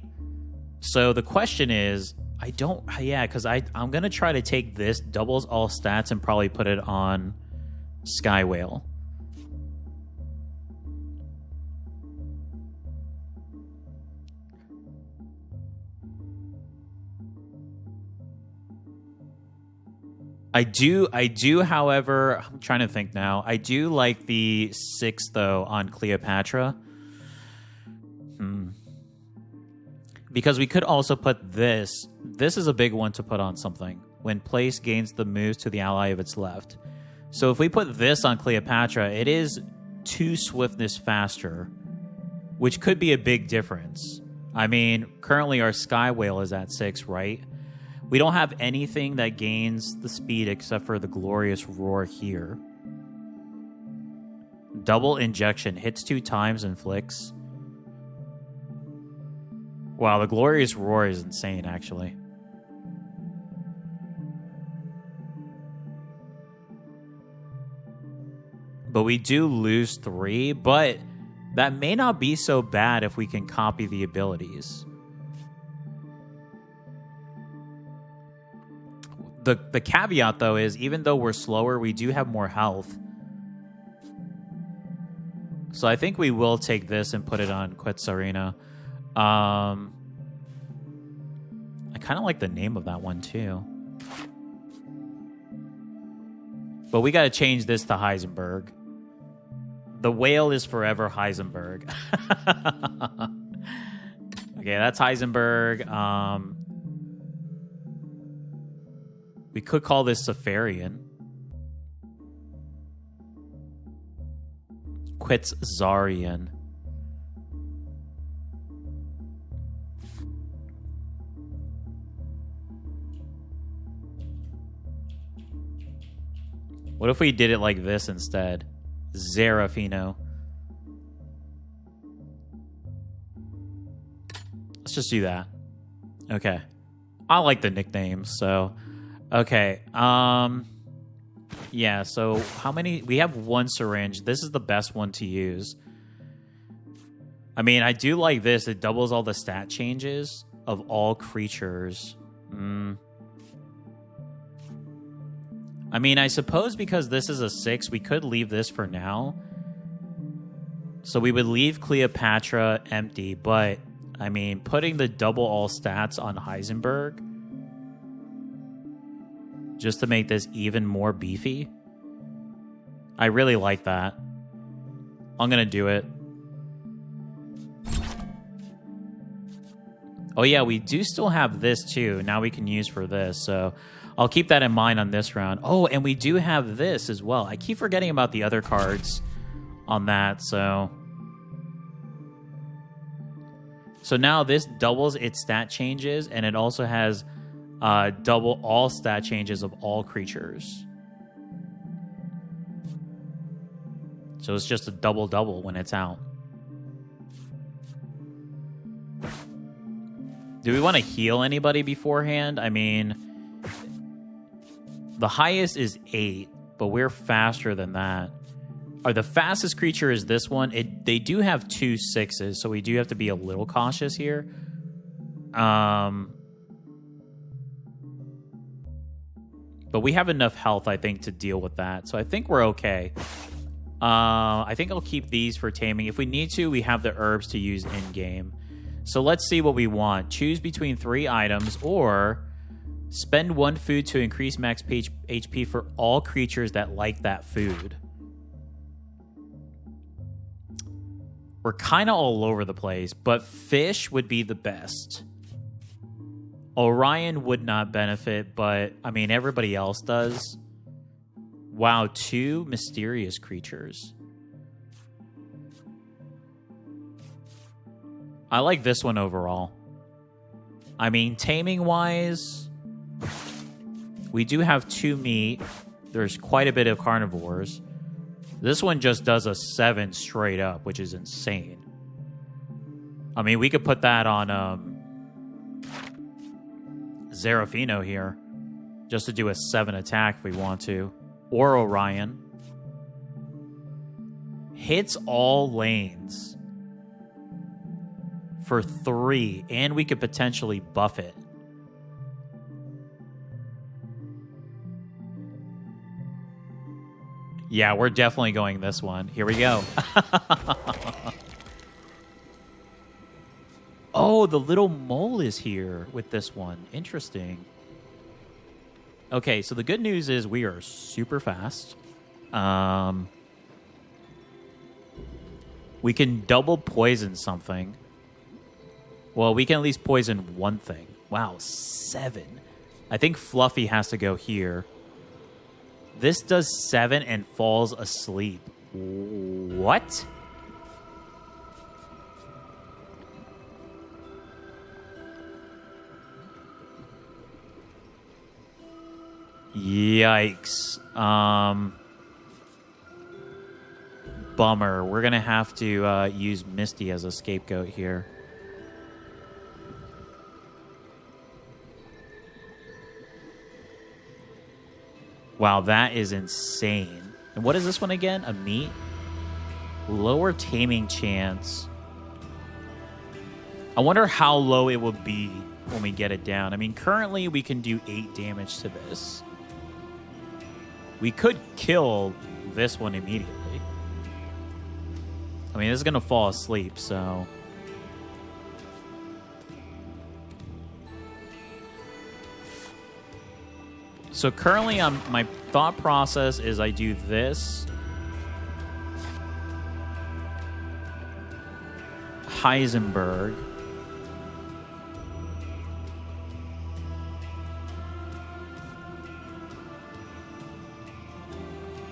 So the question is, because I'm going to try to take this, doubles all stats, and probably put it on Sky Whale. I do, however, I'm trying to think now. I do like the 6, though, on Cleopatra. Because we could also put this. This is a big one to put on something. When placed, gains the moves to the ally of its left. So if we put this on Cleopatra, it is 2 swiftness faster, which could be a big difference. I mean, currently our Sky Whale is at 6, right? We don't have anything that gains the speed except for the Glorious Roar here. Double injection. Hits 2 times, inflicts. Wow, the Glorious Roar is insane, actually. But we do lose 3, but that may not be so bad if we can copy the abilities. The caveat, though, is even though we're slower, we do have more health. So I think we will take this and put it on Quetzarina. I kind of like the name of that one, too. But we got to change this to Heisenberg. The whale is forever Heisenberg. Okay, that's Heisenberg. We could call this Safarian. Quetzarian. What if we did it like this instead? Zerafino. Let's just do that. Okay. I like the nicknames, so... Okay, yeah, so how many... We have 1 syringe. This is the best one to use. I mean, I do like this. It doubles all the stat changes of all creatures. I mean, I suppose because this is a 6, we could leave this for now. So we would leave Cleopatra empty, but, I mean, putting the double all stats on Heisenberg... just to make this even more beefy. I really like that. I'm going to do it. Oh yeah, we do still have this too. Now we can use for this. So I'll keep that in mind on this round. Oh, and we do have this as well. I keep forgetting about the other cards on that. So now this doubles its stat changes, and it also has... double all stat changes of all creatures. So it's just a double-double when it's out. Do we want to heal anybody beforehand? I mean, the highest is 8, but we're faster than that. Or the fastest creature is this one. They do have 2 6s, so we do have to be a little cautious here. But we have enough health, I think, to deal with that. So I think we're okay. I think I'll keep these for taming. If we need to, we have the herbs to use in-game. So let's see what we want. Choose between 3 items or Spend 1 food to increase max HP for all creatures that like that food. We're kind of all over the place, but fish would be the best. Orion would not benefit, but, I mean, everybody else does. Wow, 2 mysterious creatures. I like this one overall. I mean, taming-wise, we do have 2 meat. There's quite a bit of carnivores. This one just does a 7 straight up, which is insane. I mean, we could put that on Zerafino here, just to do a 7 attack if we want to. Or Orion. Hits all lanes for 3, and we could potentially buff it. Yeah, we're definitely going this one. Here we go. Oh, the little mole is here with this one. Interesting. Okay, so the good news is we are super fast. We can double poison something. Well, we can at least poison one thing. Wow, 7. I think Fluffy has to go here. This does 7 and falls asleep. What? Yikes. Bummer. We're going to have to use Misty as a scapegoat here. Wow, that is insane. And what is this one again? A meat? Lower taming chance. I wonder how low it will be when we get it down. I mean, currently we can do 8 damage to this. We could kill this one immediately. I mean, this is going to fall asleep, so... So currently, my thought process is I do this. Heisenberg.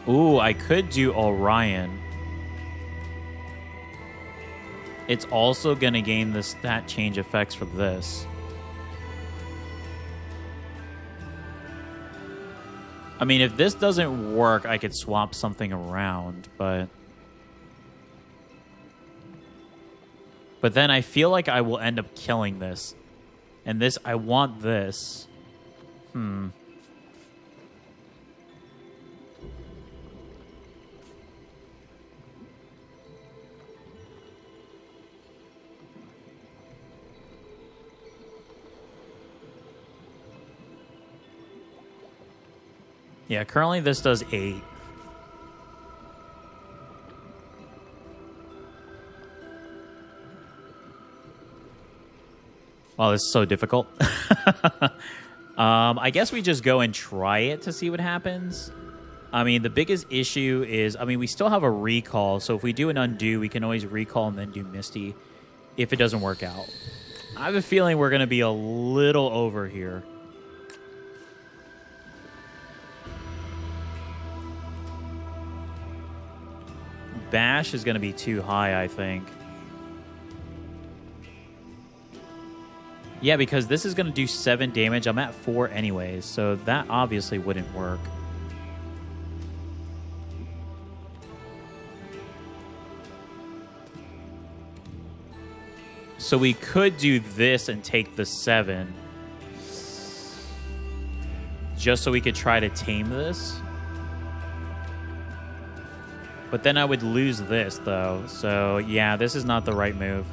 Ooh, I could do Orion. It's also going to gain the stat change effects for this. I mean, if this doesn't work, I could swap something around, but then I feel like I will end up killing this. And this, I want this. Yeah, currently this does 8. Wow, this is so difficult. I guess we just go and try it to see what happens. I mean, the biggest issue is, I mean, we still have a recall, so if we do an undo, we can always recall and then do Misty if it doesn't work out. I have a feeling we're going to be a little over here. Bash is going to be too high, I think. Yeah, because this is going to do 7 damage. I'm at 4 anyways, so that obviously wouldn't work. So we could do this and take the 7. Just so we could try to tame this. But then I would lose this, though. So, yeah, this is not the right move.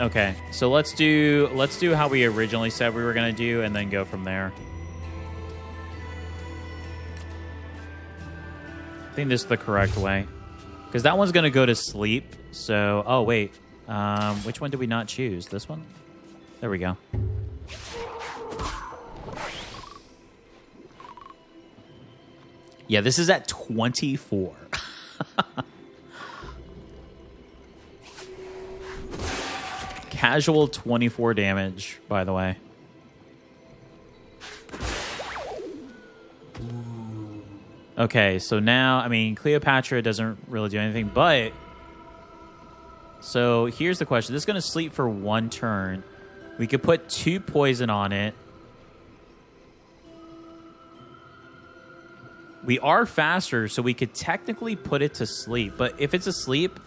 Okay, so let's do how we originally said we were going to do and then go from there. I think this is the correct way. Because that one's going to go to sleep. So, oh, wait. Which one did we not choose? This one? There we go. Yeah, this is at 24. Casual 24 damage, by the way. Okay, so now, I mean, Cleopatra doesn't really do anything, but... So, here's the question. This is going to sleep for 1 turn. We could put 2 poison on it. We are faster, so we could technically put it to sleep. But if it's asleep,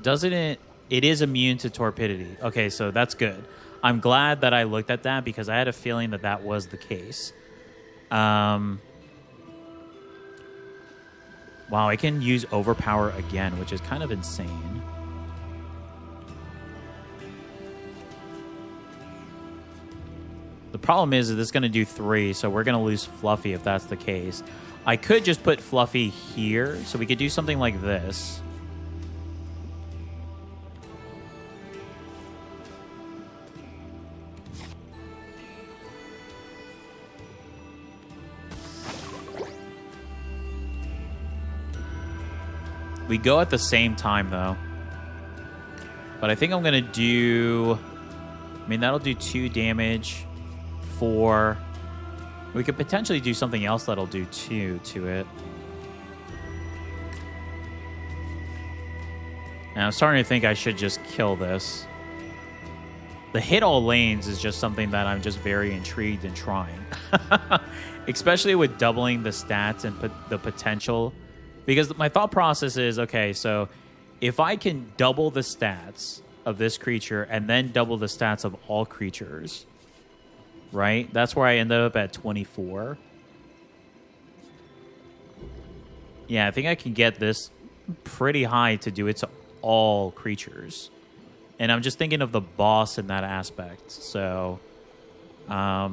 doesn't it... It is immune to torpidity. Okay, so that's good. I'm glad that I looked at that because I had a feeling that that was the case. Wow, I can use Overpower again, which is kind of insane. The problem is that this is going to do 3, so we're going to lose Fluffy if that's the case. I could just put Fluffy here, so we could do something like this. We go at the same time, though. But I think I'm going to do... I mean, that'll do 2 damage. 4. We could potentially do something else that'll do 2 to it. And I'm starting to think I should just kill this. The hit all lanes is just something that I'm just very intrigued in trying. Especially with doubling the stats and the potential... Because my thought process is, okay, so if I can double the stats of this creature and then double the stats of all creatures, right? That's where I ended up at 24. Yeah, I think I can get this pretty high to do it to all creatures. And I'm just thinking of the boss in that aspect. So, yeah,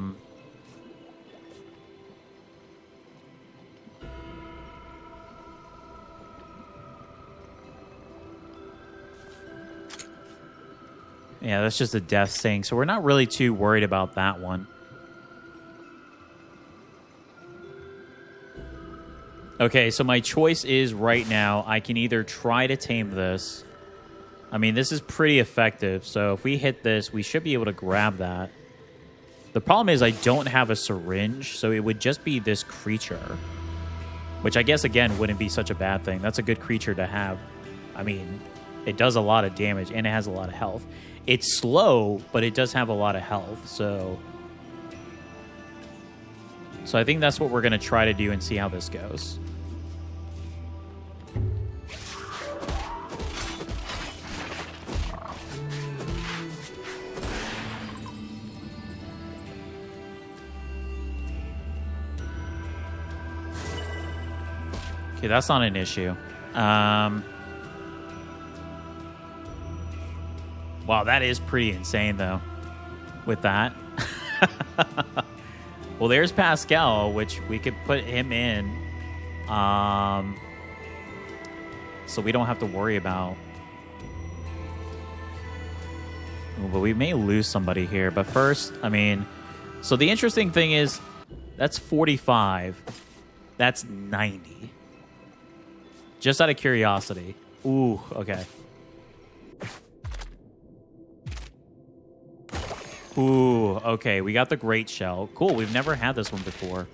that's just a death sink, so we're not really too worried about that one. Okay, so my choice is right now, I can either try to tame this. I mean, this is pretty effective, so if we hit this, we should be able to grab that. The problem is I don't have a syringe, so it would just be this creature. Which I guess, again, wouldn't be such a bad thing. That's a good creature to have. I mean, it does a lot of damage, and it has a lot of health. It's slow, but it does have a lot of health, so I think that's what we're going to try to do and see how this goes. Okay, that's not an issue. Wow, that is pretty insane, though, with that. Well, there's Pascal, which we could put him in. So we don't have to worry about... Ooh, but we may lose somebody here. But first, I mean... So the interesting thing is, that's 45. That's 90. Just out of curiosity. Ooh, okay. Ooh, okay. We got the Great Shell. Cool, we've never had this one before.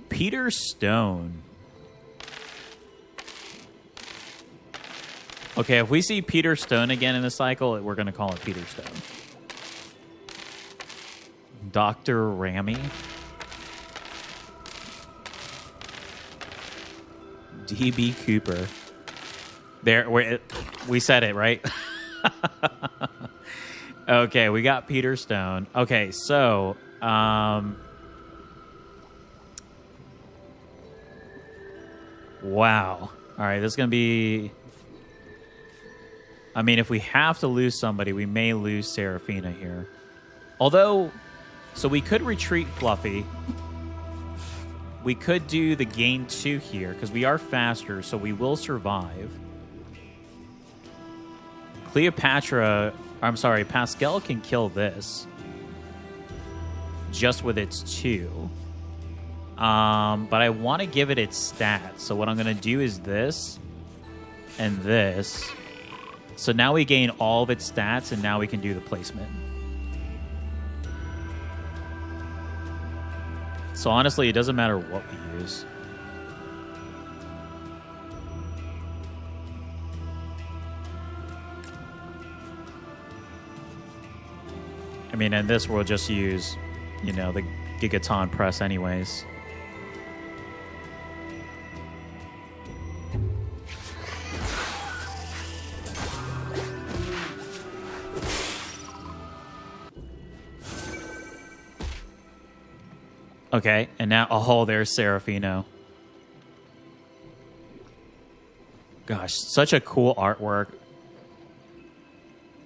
Peter Stone. Okay, if we see Peter Stone again in the cycle, we're going to call it Peter Stone. Dr. Ramy. D.B. Cooper. There, we said it, right? Okay, we got Peter Stone. Okay, so... wow. All right, this is going to be... I mean, if we have to lose somebody, we may lose Seraphina here. Although... So we could retreat Fluffy. We could do the gain 2 here, because we are faster, so we will survive. Pascal can kill this just with its 2. But I want to give it its stats. So what I'm going to do is this and this. So now we gain all of its stats, and now we can do the placement. So honestly, it doesn't matter what we use. I mean, and this we'll just use, you know, the Gigaton press anyways. Okay, and now, oh, there's Serafino. Gosh, such a cool artwork.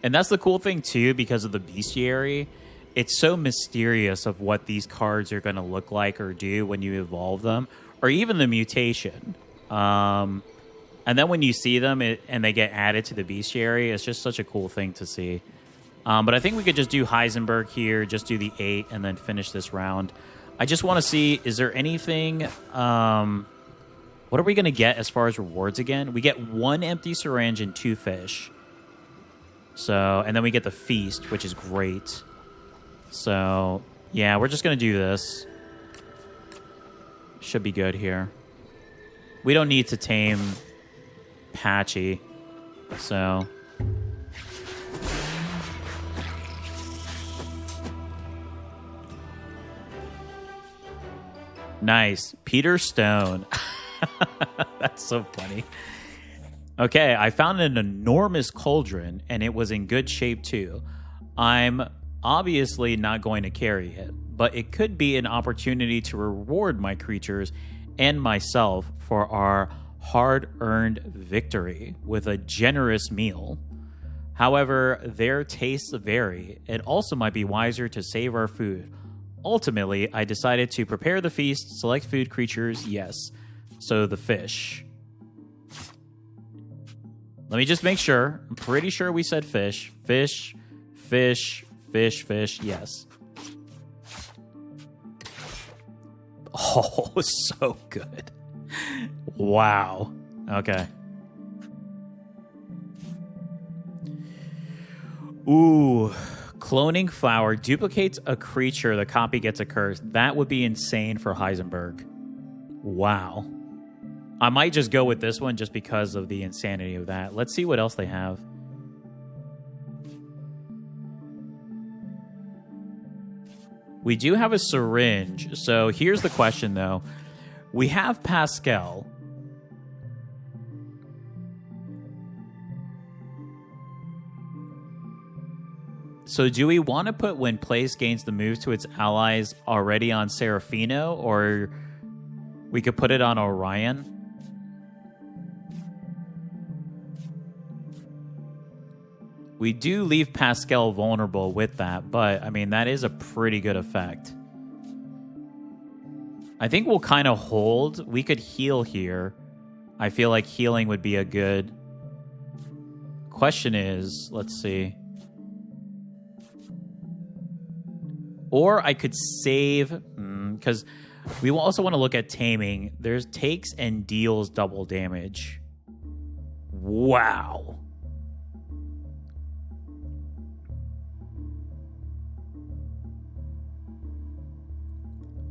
And that's the cool thing, too, because of the bestiary. It's so mysterious of what these cards are going to look like or do when you evolve them, or even the mutation. And then when you see them and they get added to the bestiary, it's just such a cool thing to see. But I think we could just do Heisenberg here, just do the 8, and then finish this round. I just want to see, is there anything... what are we going to get as far as rewards again? We get 1 empty syringe and 2 fish. So, and then we get the feast, which is great. So, yeah, we're just going to do this. Should be good here. We don't need to tame Patchy. So... Nice. Peter Stone. That's so funny. Okay, I found an enormous cauldron, and it was in good shape, too. I'm obviously not going to carry it, but it could be an opportunity to reward my creatures and myself for our hard-earned victory with a generous meal. However, their tastes vary. It also might be wiser to save our food. Ultimately, I decided to prepare the feast, select food creatures, yes. So the fish. Let me just make sure. I'm pretty sure we said fish. Fish, fish, fish, fish, yes. Oh, so good. Wow. Okay. Ooh. Cloning flower duplicates a creature, the copy gets a curse. That would be insane for Heisenberg. Wow. I might just go with this one just because of the insanity of that. Let's see what else they have. We do have a syringe. So here's the question, though. We have Pascal. So do we want to put when place gains the moves to its allies already on Serafino, or we could put it on Orion? We do leave Pascal vulnerable with that, but, I mean, that is a pretty good effect. I think we'll kind of hold. We could heal here. I feel like healing would be a good... Question is, let's see... Or I could save, because we will also want to look at taming. There's takes and deals double damage. Wow.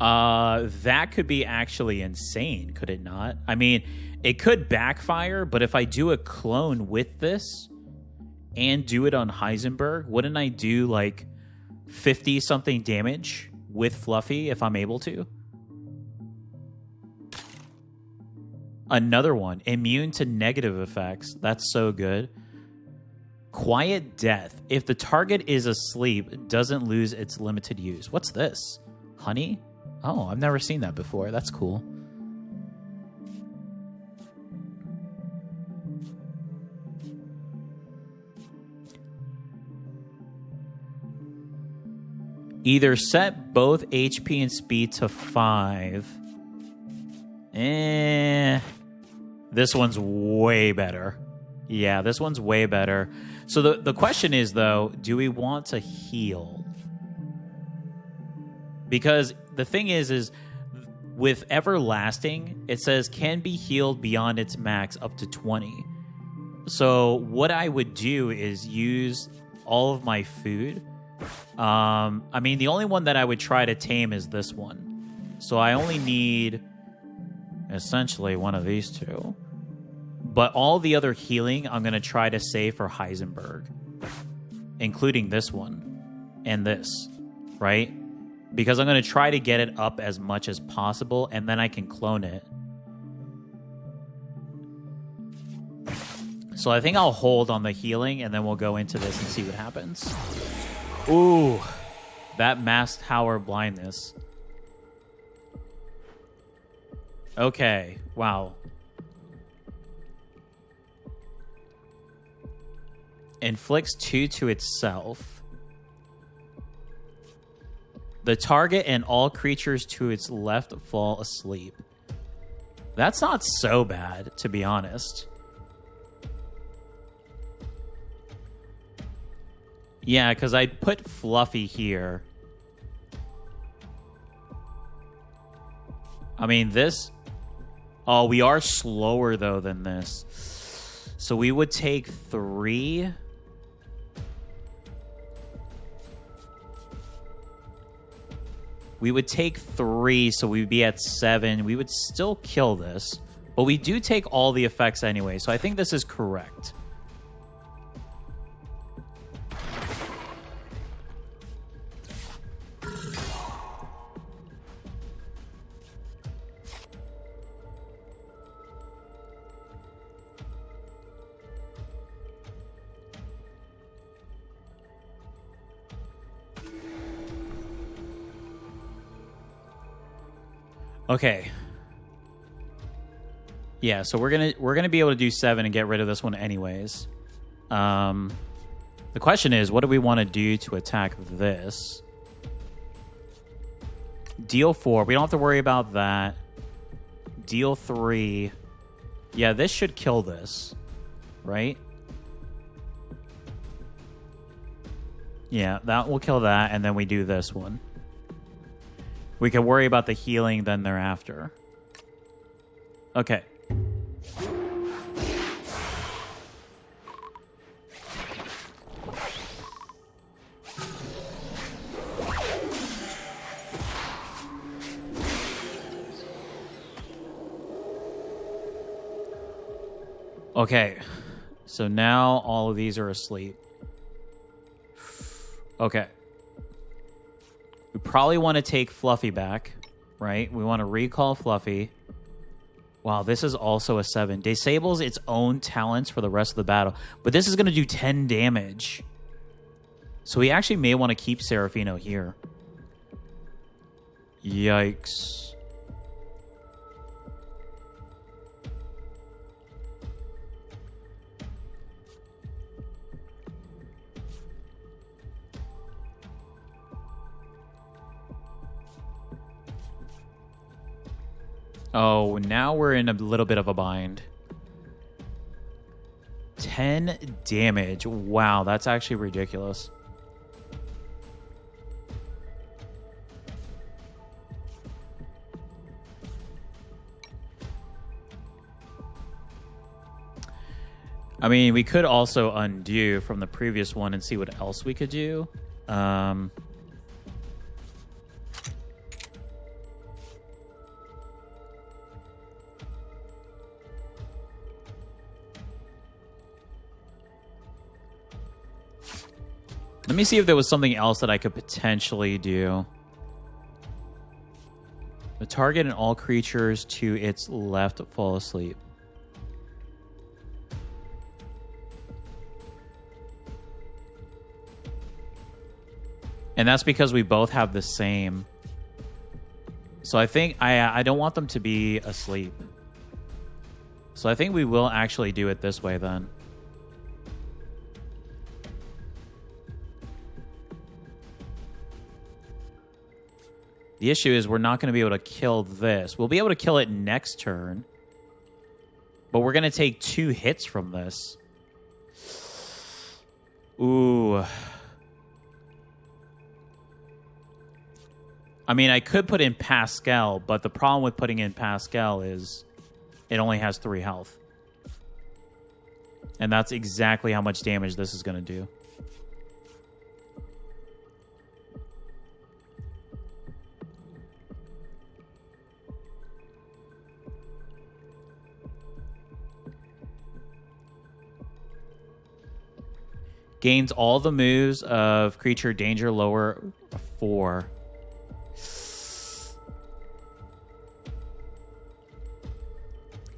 That could be actually insane, could it not? I mean, it could backfire, but if I do a clone with this and do it on Heisenberg, wouldn't I do like 50-something damage with Fluffy if I'm able to? Another one. Immune to negative effects. That's so good. Quiet Death. If the target is asleep, it doesn't lose its limited use. What's this? Honey? Oh, I've never seen that before. That's cool. Either set both HP and speed to 5. This one's way better. Yeah, this one's way better. So the question is, though, do we want to heal? Because the thing is with Everlasting, it says can be healed beyond its max up to 20. So what I would do is use all of my food. I mean, the only one that I would try to tame is this one. So I only need essentially one of these two. But all the other healing, I'm going to try to save for Heisenberg, including this one and this, right? Because I'm going to try to get it up as much as possible, and then I can clone it. So I think I'll hold on the healing, and then we'll go into this and see what happens. Ooh, that masked tower blindness. Okay, wow. Inflicts 2 to itself. The target and all creatures to its left fall asleep. That's not so bad, to be honest. Yeah, because I put Fluffy here. I mean, this... Oh, we are slower, though, than this. So we would take 3... We would take 3, so we'd be at 7. We would still kill this. But we do take all the effects anyway, so I think this is correct. Okay. Yeah, so we're gonna be able to do 7 and get rid of this one anyways. The question is, what do we want to do to attack this? Deal 4. We don't have to worry about that. Deal 3. Yeah, this should kill this, right? Yeah, that will kill that, and then we do this one. We can worry about the healing then thereafter. Okay. Okay. So now all of these are asleep. Okay. We probably want to take Fluffy back, right? We want to recall Fluffy. Wow, this is also a 7. Disables its own talents for the rest of the battle. But this is going to do 10 damage. So we actually may want to keep Serafino here. Yikes. Oh, now we're in a little bit of a bind. 10 damage. Wow, that's actually ridiculous. I mean, we could also undo from the previous one and see what else we could do. Let me see if there was something else that I could potentially do. The target and all creatures to its left fall asleep. And that's because we both have the same. So I think I don't want them to be asleep. So I think we will actually do it this way then. The issue is we're not going to be able to kill this. We'll be able to kill it next turn. But we're going to take 2 hits from this. Ooh. I mean, I could put in Pascal, but the problem with putting in Pascal is it only has 3 health. And that's exactly how much damage this is going to do. Gains all the moves of creature danger lower 4.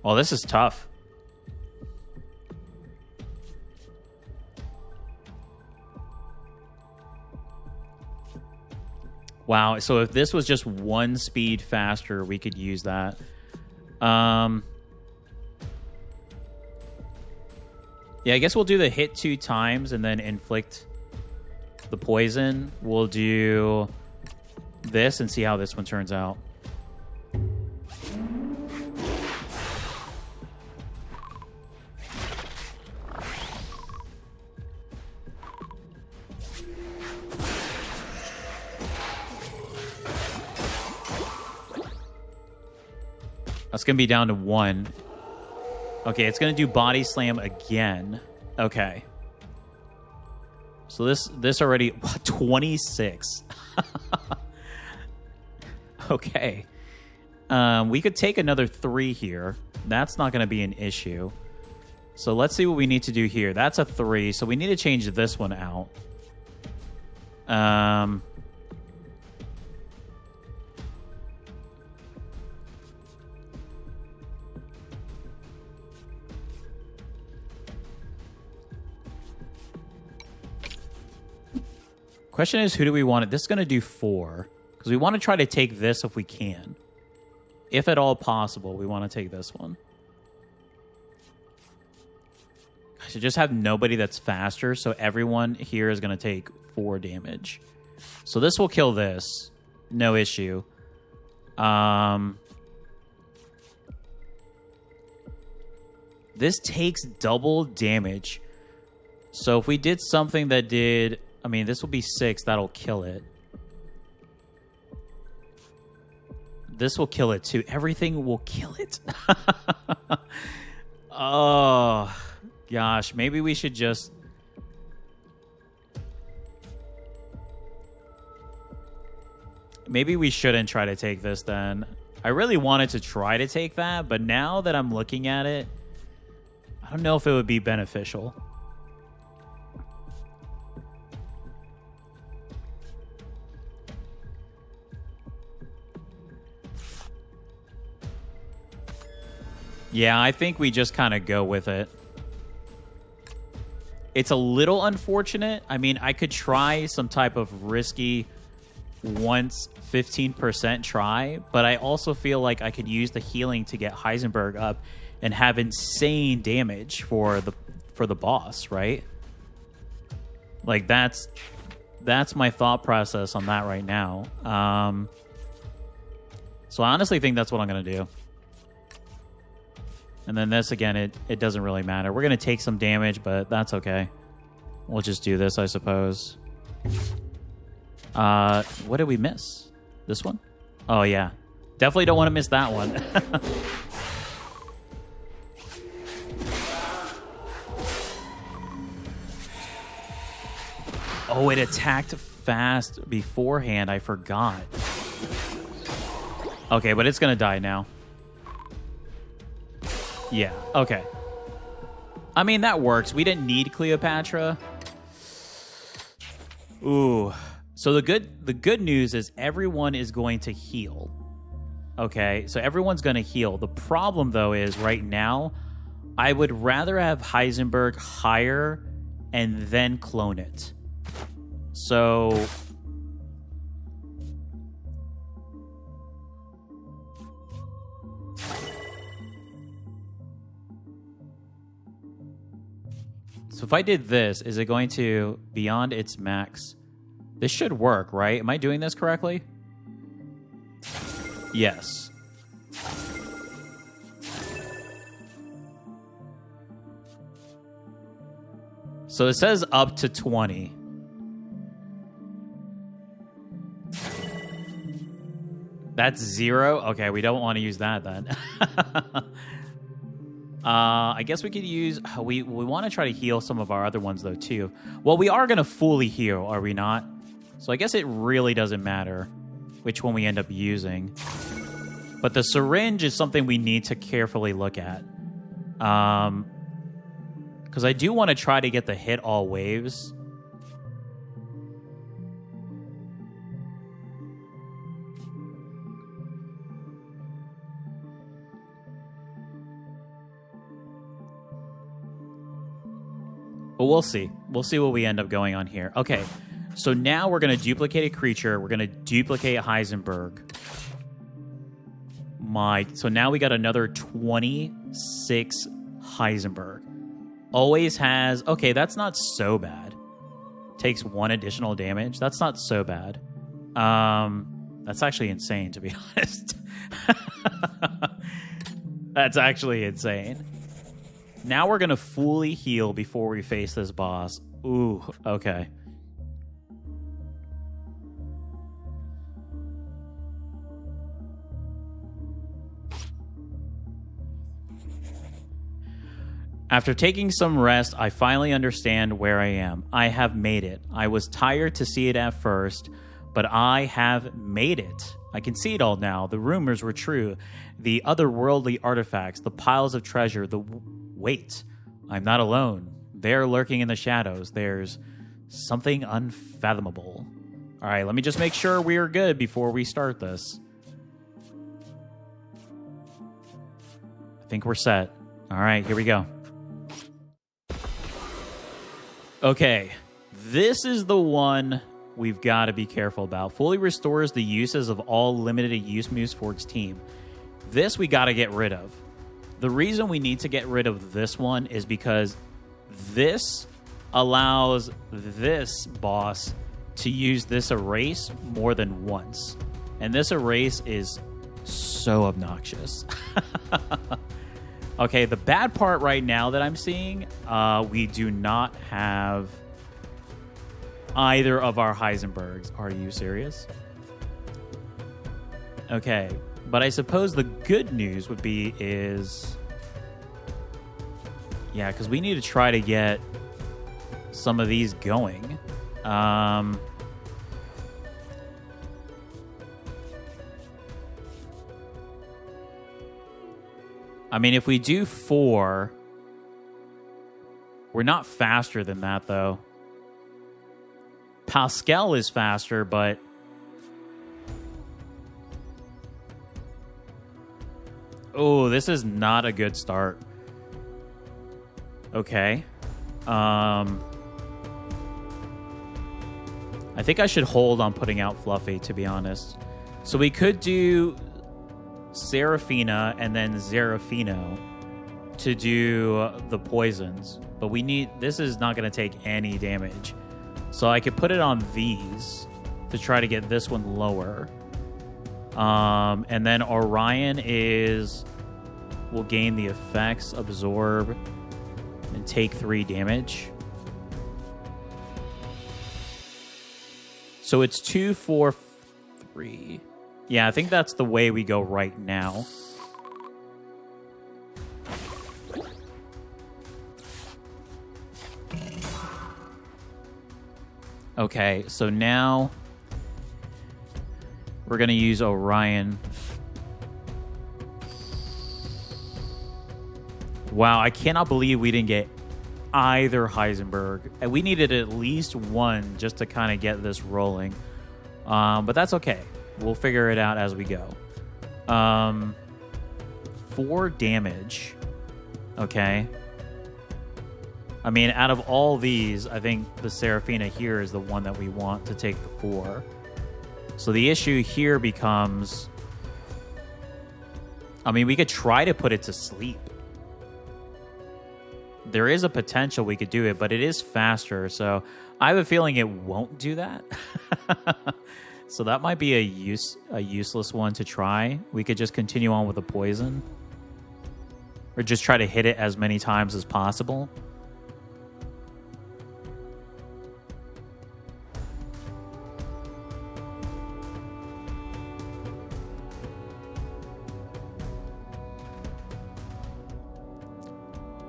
Well, this is tough. Wow, so if this was just 1 speed faster, we could use that. Yeah, I guess we'll do the hit 2 times and then inflict the poison. We'll do this and see how this one turns out. That's going to be down to 1. Okay, it's going to do body slam again. Okay. So this already 26. Okay. We could take another 3 here. That's not going to be an issue. So let's see what we need to do here. That's a 3, so we need to change this one out. Question is, who do we want it? This is going to do 4. Because we want to try to take this if we can. If at all possible, we want to take this one. I should just have nobody that's faster, so everyone here is going to take 4 damage. So this will kill this. No issue. This takes double damage. So if we did something that did... I mean, this will be 6. That'll kill it. This will kill it, too. Everything will kill it. Oh, gosh. Maybe we should just... Maybe we shouldn't try to take this, then. I really wanted to try to take that, but now that I'm looking at it, I don't know if it would be beneficial. Yeah, I think we just kind of go with it. It's a little unfortunate. I mean, I could try some type of risky once 15% try, but I also feel like I could use the healing to get Heisenberg up and have insane damage for the boss, right? Like that's my thought process on that right now. So I honestly think that's what I'm going to do. And then this, again, it doesn't really matter. We're going to take some damage, but that's okay. We'll just do this, I suppose. What did we miss? This one? Oh, yeah. Definitely don't want to miss that one. Oh, it attacked fast beforehand. I forgot. Okay, but it's going to die now. Yeah, okay. I mean, that works. We didn't need Cleopatra. Ooh. So the good news is everyone is going to heal. Okay, so everyone's going to heal. The problem, though, is right now, I would rather have Heisenberg higher and then clone it. So... So if I did this, is it going to beyond its max? This should work, right? Am I doing this correctly? Yes. So it says up to 20. That's 0? Okay, we don't want to use that then. I guess we could use... We want to try to heal some of our other ones, though, too. Well, we are going to fully heal, are we not? So I guess it really doesn't matter which one we end up using. But the syringe is something we need to carefully look at. Because I do want to try to get the hit all waves. But we'll see. We'll see what we end up going on here. Okay, so now we're going to duplicate a creature. We're going to duplicate Heisenberg. So now we got another 26 Heisenberg. Always has... Okay, that's not so bad. Takes 1 additional damage. That's not so bad. That's actually insane, to be honest. That's actually insane. Now we're going to fully heal before we face this boss. Ooh, okay. After taking some rest, I finally understand where I am. I have made it. I was tired to see it at first, but I have made it. I can see it all now. The rumors were true. The otherworldly artifacts, the piles of treasure, the... Wait, I'm not alone. They're lurking in the shadows. There's something unfathomable. All right, let me just make sure we're good before we start this. I think we're set. All right, here we go. Okay, this is the one we've got to be careful about. Fully restores the uses of all limited use moves for its team. This we got to get rid of. The reason we need to get rid of this one is because this allows this boss to use this erase more than once. And this erase is so obnoxious. Okay, the bad part right now that I'm seeing, we do not have either of our Heisenbergs. Are you serious? Okay. But I suppose the good news would be is... Yeah, because we need to try to get some of these going. I mean, if we do 4... We're not faster than that, though. Pascal is faster, but... Oh, this is not a good start. Okay. I think I should hold on putting out Fluffy, to be honest. So we could do Serafina and then Zerafino to do the poisons. But we need... This is not going to take any damage. So I could put it on these to try to get this one lower. And then Orion will gain the effects, absorb, and take 3 damage. So it's 2, 4, 3. Yeah, I think that's the way we go right now. Okay, so now we're going to use Orion. Wow, I cannot believe we didn't get either Heisenberg. And we needed at least one just to kind of get this rolling. But that's okay. We'll figure it out as we go. 4 damage. Okay. I mean, out of all these, I think the Serafina here is the one that we want to take the 4. So the issue here becomes... I mean, we could try to put it to sleep. There is a potential we could do it, but it is faster, so I have a feeling it won't do that. So that might be a useless one to try. We could just continue on with the poison. Or just try to hit it as many times as possible.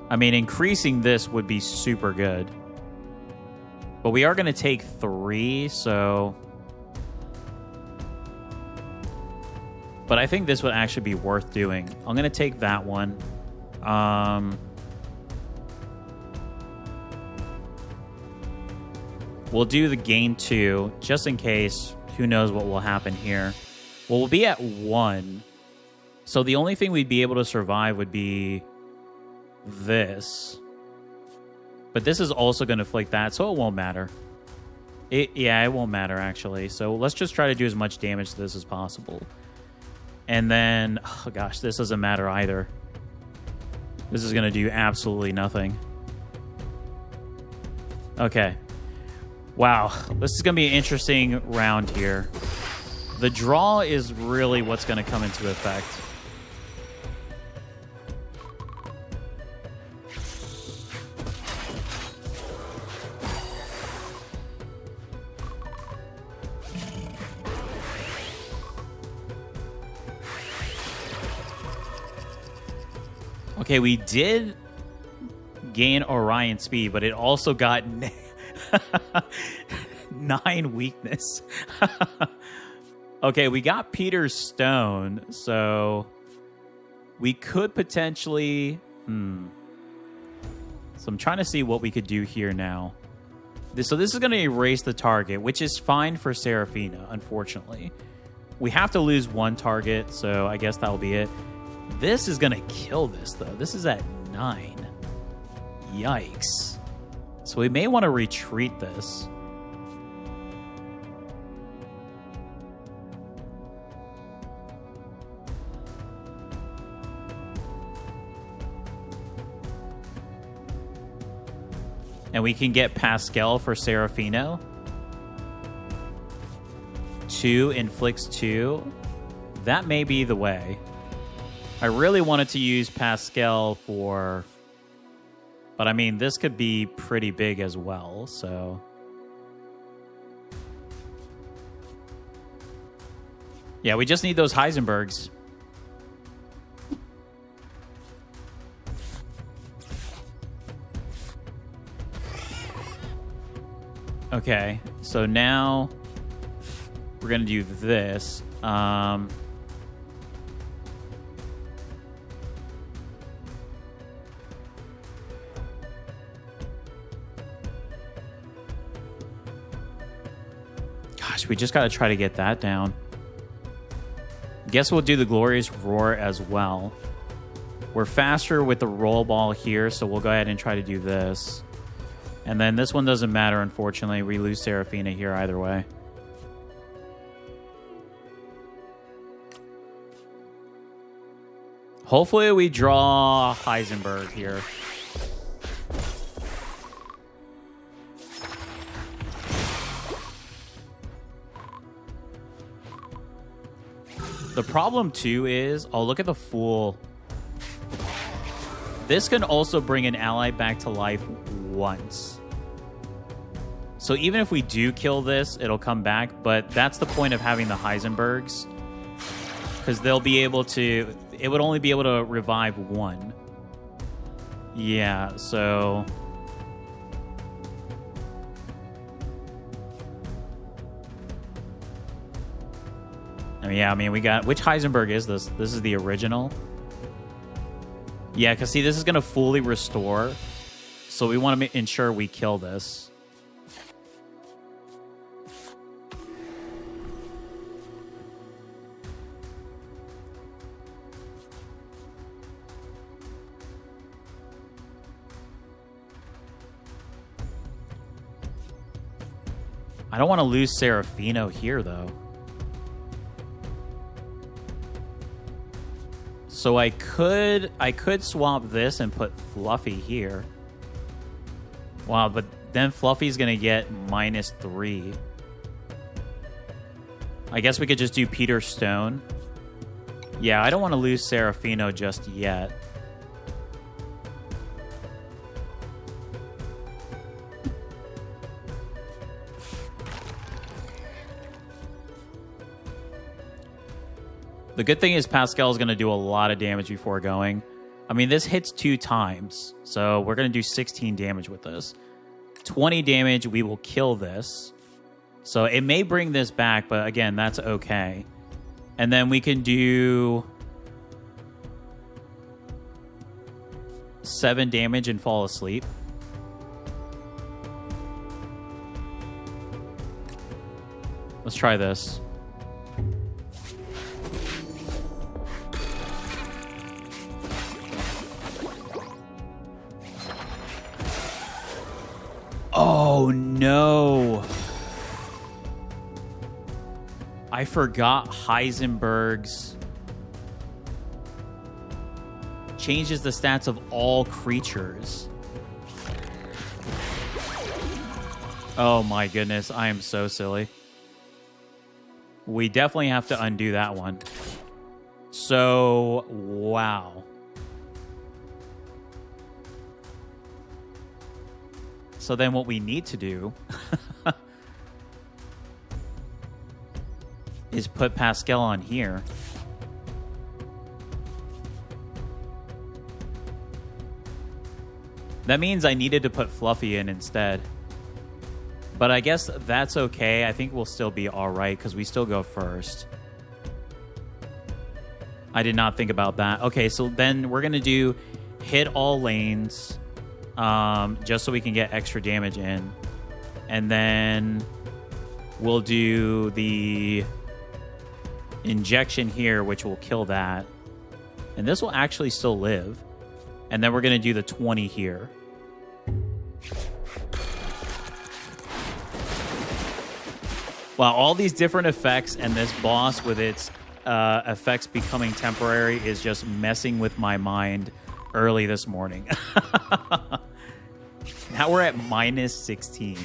I mean, increasing this would be super good. But we are going to take 3, so... But I think this would actually be worth doing. I'm going to take that one. We'll do the gain 2, just in case. Who knows what will happen here. Well, we'll be at 1. So the only thing we'd be able to survive would be this. But this is also going to inflict that, so it won't matter. It won't matter, actually. So let's just try to do as much damage to this as possible. And then, oh gosh, this doesn't matter either. This is going to do absolutely nothing. Okay. Wow, this is going to be an interesting round here. The draw is really what's going to come into effect. Okay, we did gain Orion speed, but it also got 9 weakness. Okay, we got Peter's stone, so we could potentially... So I'm trying to see what we could do here now. So this is going to erase the target, which is fine for Seraphina, unfortunately. We have to lose 1 target, so I guess that'll be it. This is going to kill this, though. This is at 9. Yikes. So we may want to retreat this. And we can get Pascal for Seraphino. 2 inflicts 2. That may be the way. I really wanted to use Pascal for... But I mean, this could be pretty big as well, so... Yeah, we just need those Heisenbergs. Okay, so now we're going to do this. Gosh, we just got to try to get that down. Guess we'll do the Glorious Roar as well. We're faster with the roll ball here, so we'll go ahead and try to do this. And then this one doesn't matter, unfortunately. We lose Seraphina here either way. Hopefully we draw Heisenberg here. The problem, too, is... Oh, look at the Fool. This can also bring an ally back to life once. So even if we do kill this, it'll come back. But that's the point of having the Heisenbergs. Because they'll be able to... It would only be able to revive 1. Yeah, so... Yeah, I mean, we got... Which Heisenberg is this? This is the original? Yeah, because, see, this is going to fully restore. So we want to ensure we kill this. I don't want to lose Serafino here, though. So I could swap this and put Fluffy here. Wow, but then Fluffy's going to get -3. I guess we could just do Peter Stone. Yeah, I don't want to lose Serafino just yet. The good thing is Pascal's going to do a lot of damage before going. I mean, this hits 2 times, so we're going to do 16 damage with this. 20 damage, we will kill this. So it may bring this back, but again, that's okay. And then we can do 7 damage and fall asleep. Let's try this. Oh, no. I forgot Heisenberg's changes the stats of all creatures. Oh, my goodness. I am so silly. We definitely have to undo that one. So, wow. So then what we need to do is put Pascal on here. That means I needed to put Fluffy in instead. But I guess that's okay. I think we'll still be all right because we still go first. I did not think about that. Okay, so then we're going to do hit all lanes just so we can get extra damage in. And then we'll do the injection here, which will kill that. And this will actually still live. And then we're going to do the 20 here. Wow, all these different effects and this boss with its effects becoming temporary is just messing with my mind early this morning. Now we're at minus 16.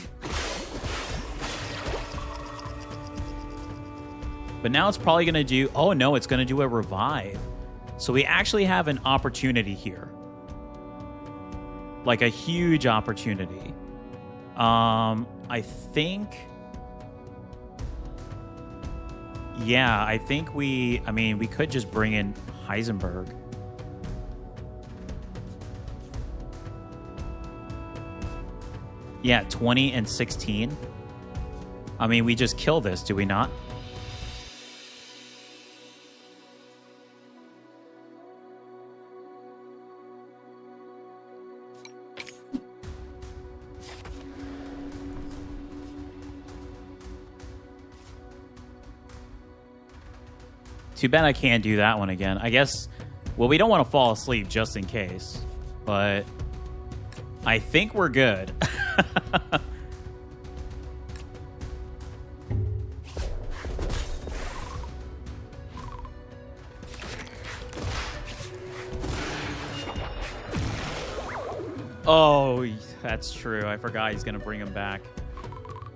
But now it's probably going to do... Oh, no, it's going to do a revive. So we actually have an opportunity here. Like a huge opportunity. I think... Yeah, I think we... I mean, we could just bring in Heisenberg. Yeah, 20 and 16. I mean, we just kill this, do we not? Too bad I can't do that one again. I guess, well, we don't want to fall asleep just in case, but I think we're good. Oh, that's true. I forgot he's going to bring him back.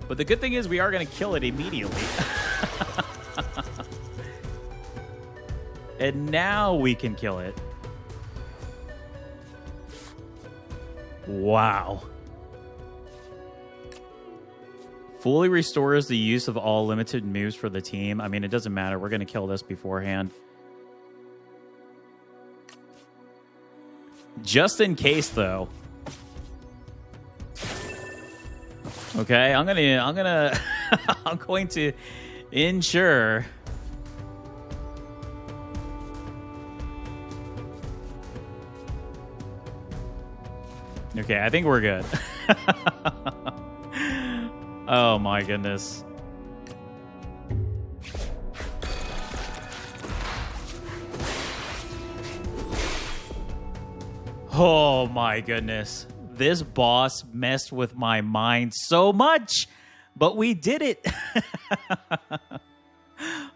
But the good thing is we are going to kill it immediately. And now we can kill it. Wow. Fully restores the use of all limited moves for the team. I mean, it doesn't matter. We're going to kill this beforehand. Just in case, though. Okay, I'm going to ensure. Okay, I think we're good. Oh my goodness. Oh my goodness. This boss messed with my mind so much, but we did it.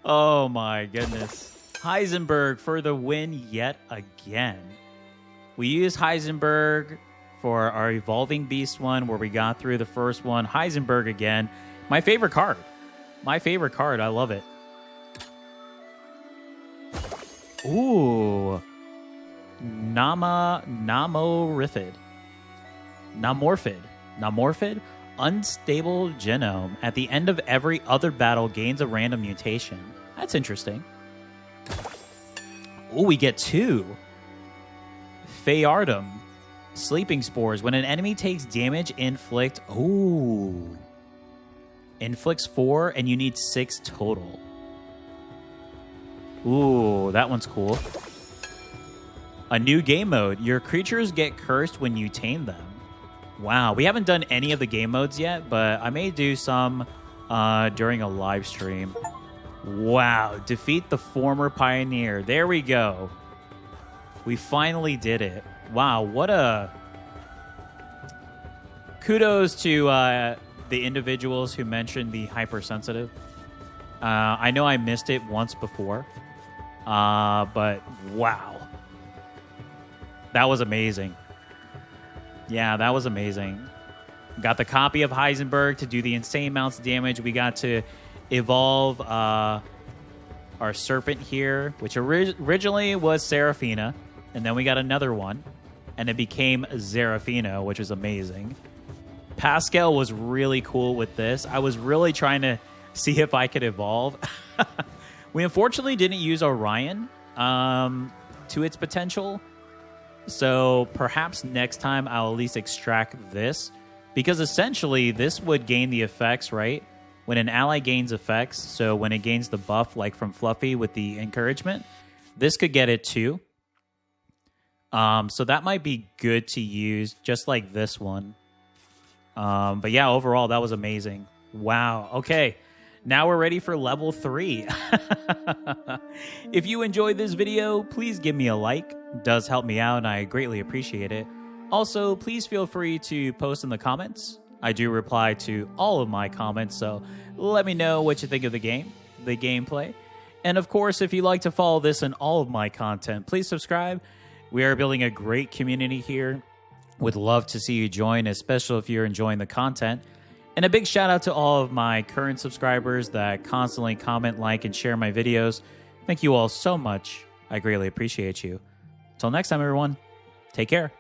Oh my goodness. Heisenberg for the win yet again. We used Heisenberg for our Evolving Beast one where we got through the first one. Heisenberg again. My favorite card. My favorite card. I love it. Ooh. Namorphid. Unstable genome. At the end of every other battle, gains a random mutation. That's interesting. Ooh, we get 2. Phayardum. Sleeping Spores. When an enemy takes damage, inflict... Ooh. Inflicts 4, and you need 6 total. Ooh, that one's cool. A new game mode. Your creatures get cursed when you tame them. Wow, we haven't done any of the game modes yet, but I may do some during a live stream. Wow, defeat the former pioneer. There we go. We finally did it. Wow, what a... Kudos to the individuals who mentioned the hypersensitive. I know I missed it once before, but wow. That was amazing. Yeah, that was amazing. Got the copy of Heisenberg to do the insane amounts of damage. We got to evolve our serpent here, which originally was Seraphina, and then we got another one, and it became Zerafina, which was amazing. Pascal was really cool with this. I was really trying to see if I could evolve. We unfortunately didn't use Orion to its potential, so perhaps next time I'll at least extract this, because essentially this would gain the effects, right? When an ally gains effects, so when it gains the buff, like from Fluffy with the encouragement, this could get it too. So that might be good to use, just like this one. But yeah, overall, that was amazing. Wow. Okay. Now we're ready for level 3. If you enjoyed this video, please give me a like. It does help me out, and I greatly appreciate it. Also, please feel free to post in the comments. I do reply to all of my comments, so let me know what you think of the game, the gameplay. And of course, if you'd like to follow this and all of my content, please subscribe. We are building a great community here. Would love to see you join, especially if you're enjoying the content. And a big shout out to all of my current subscribers that constantly comment, like, and share my videos. Thank you all so much. I greatly appreciate you. Until next time, everyone, take care.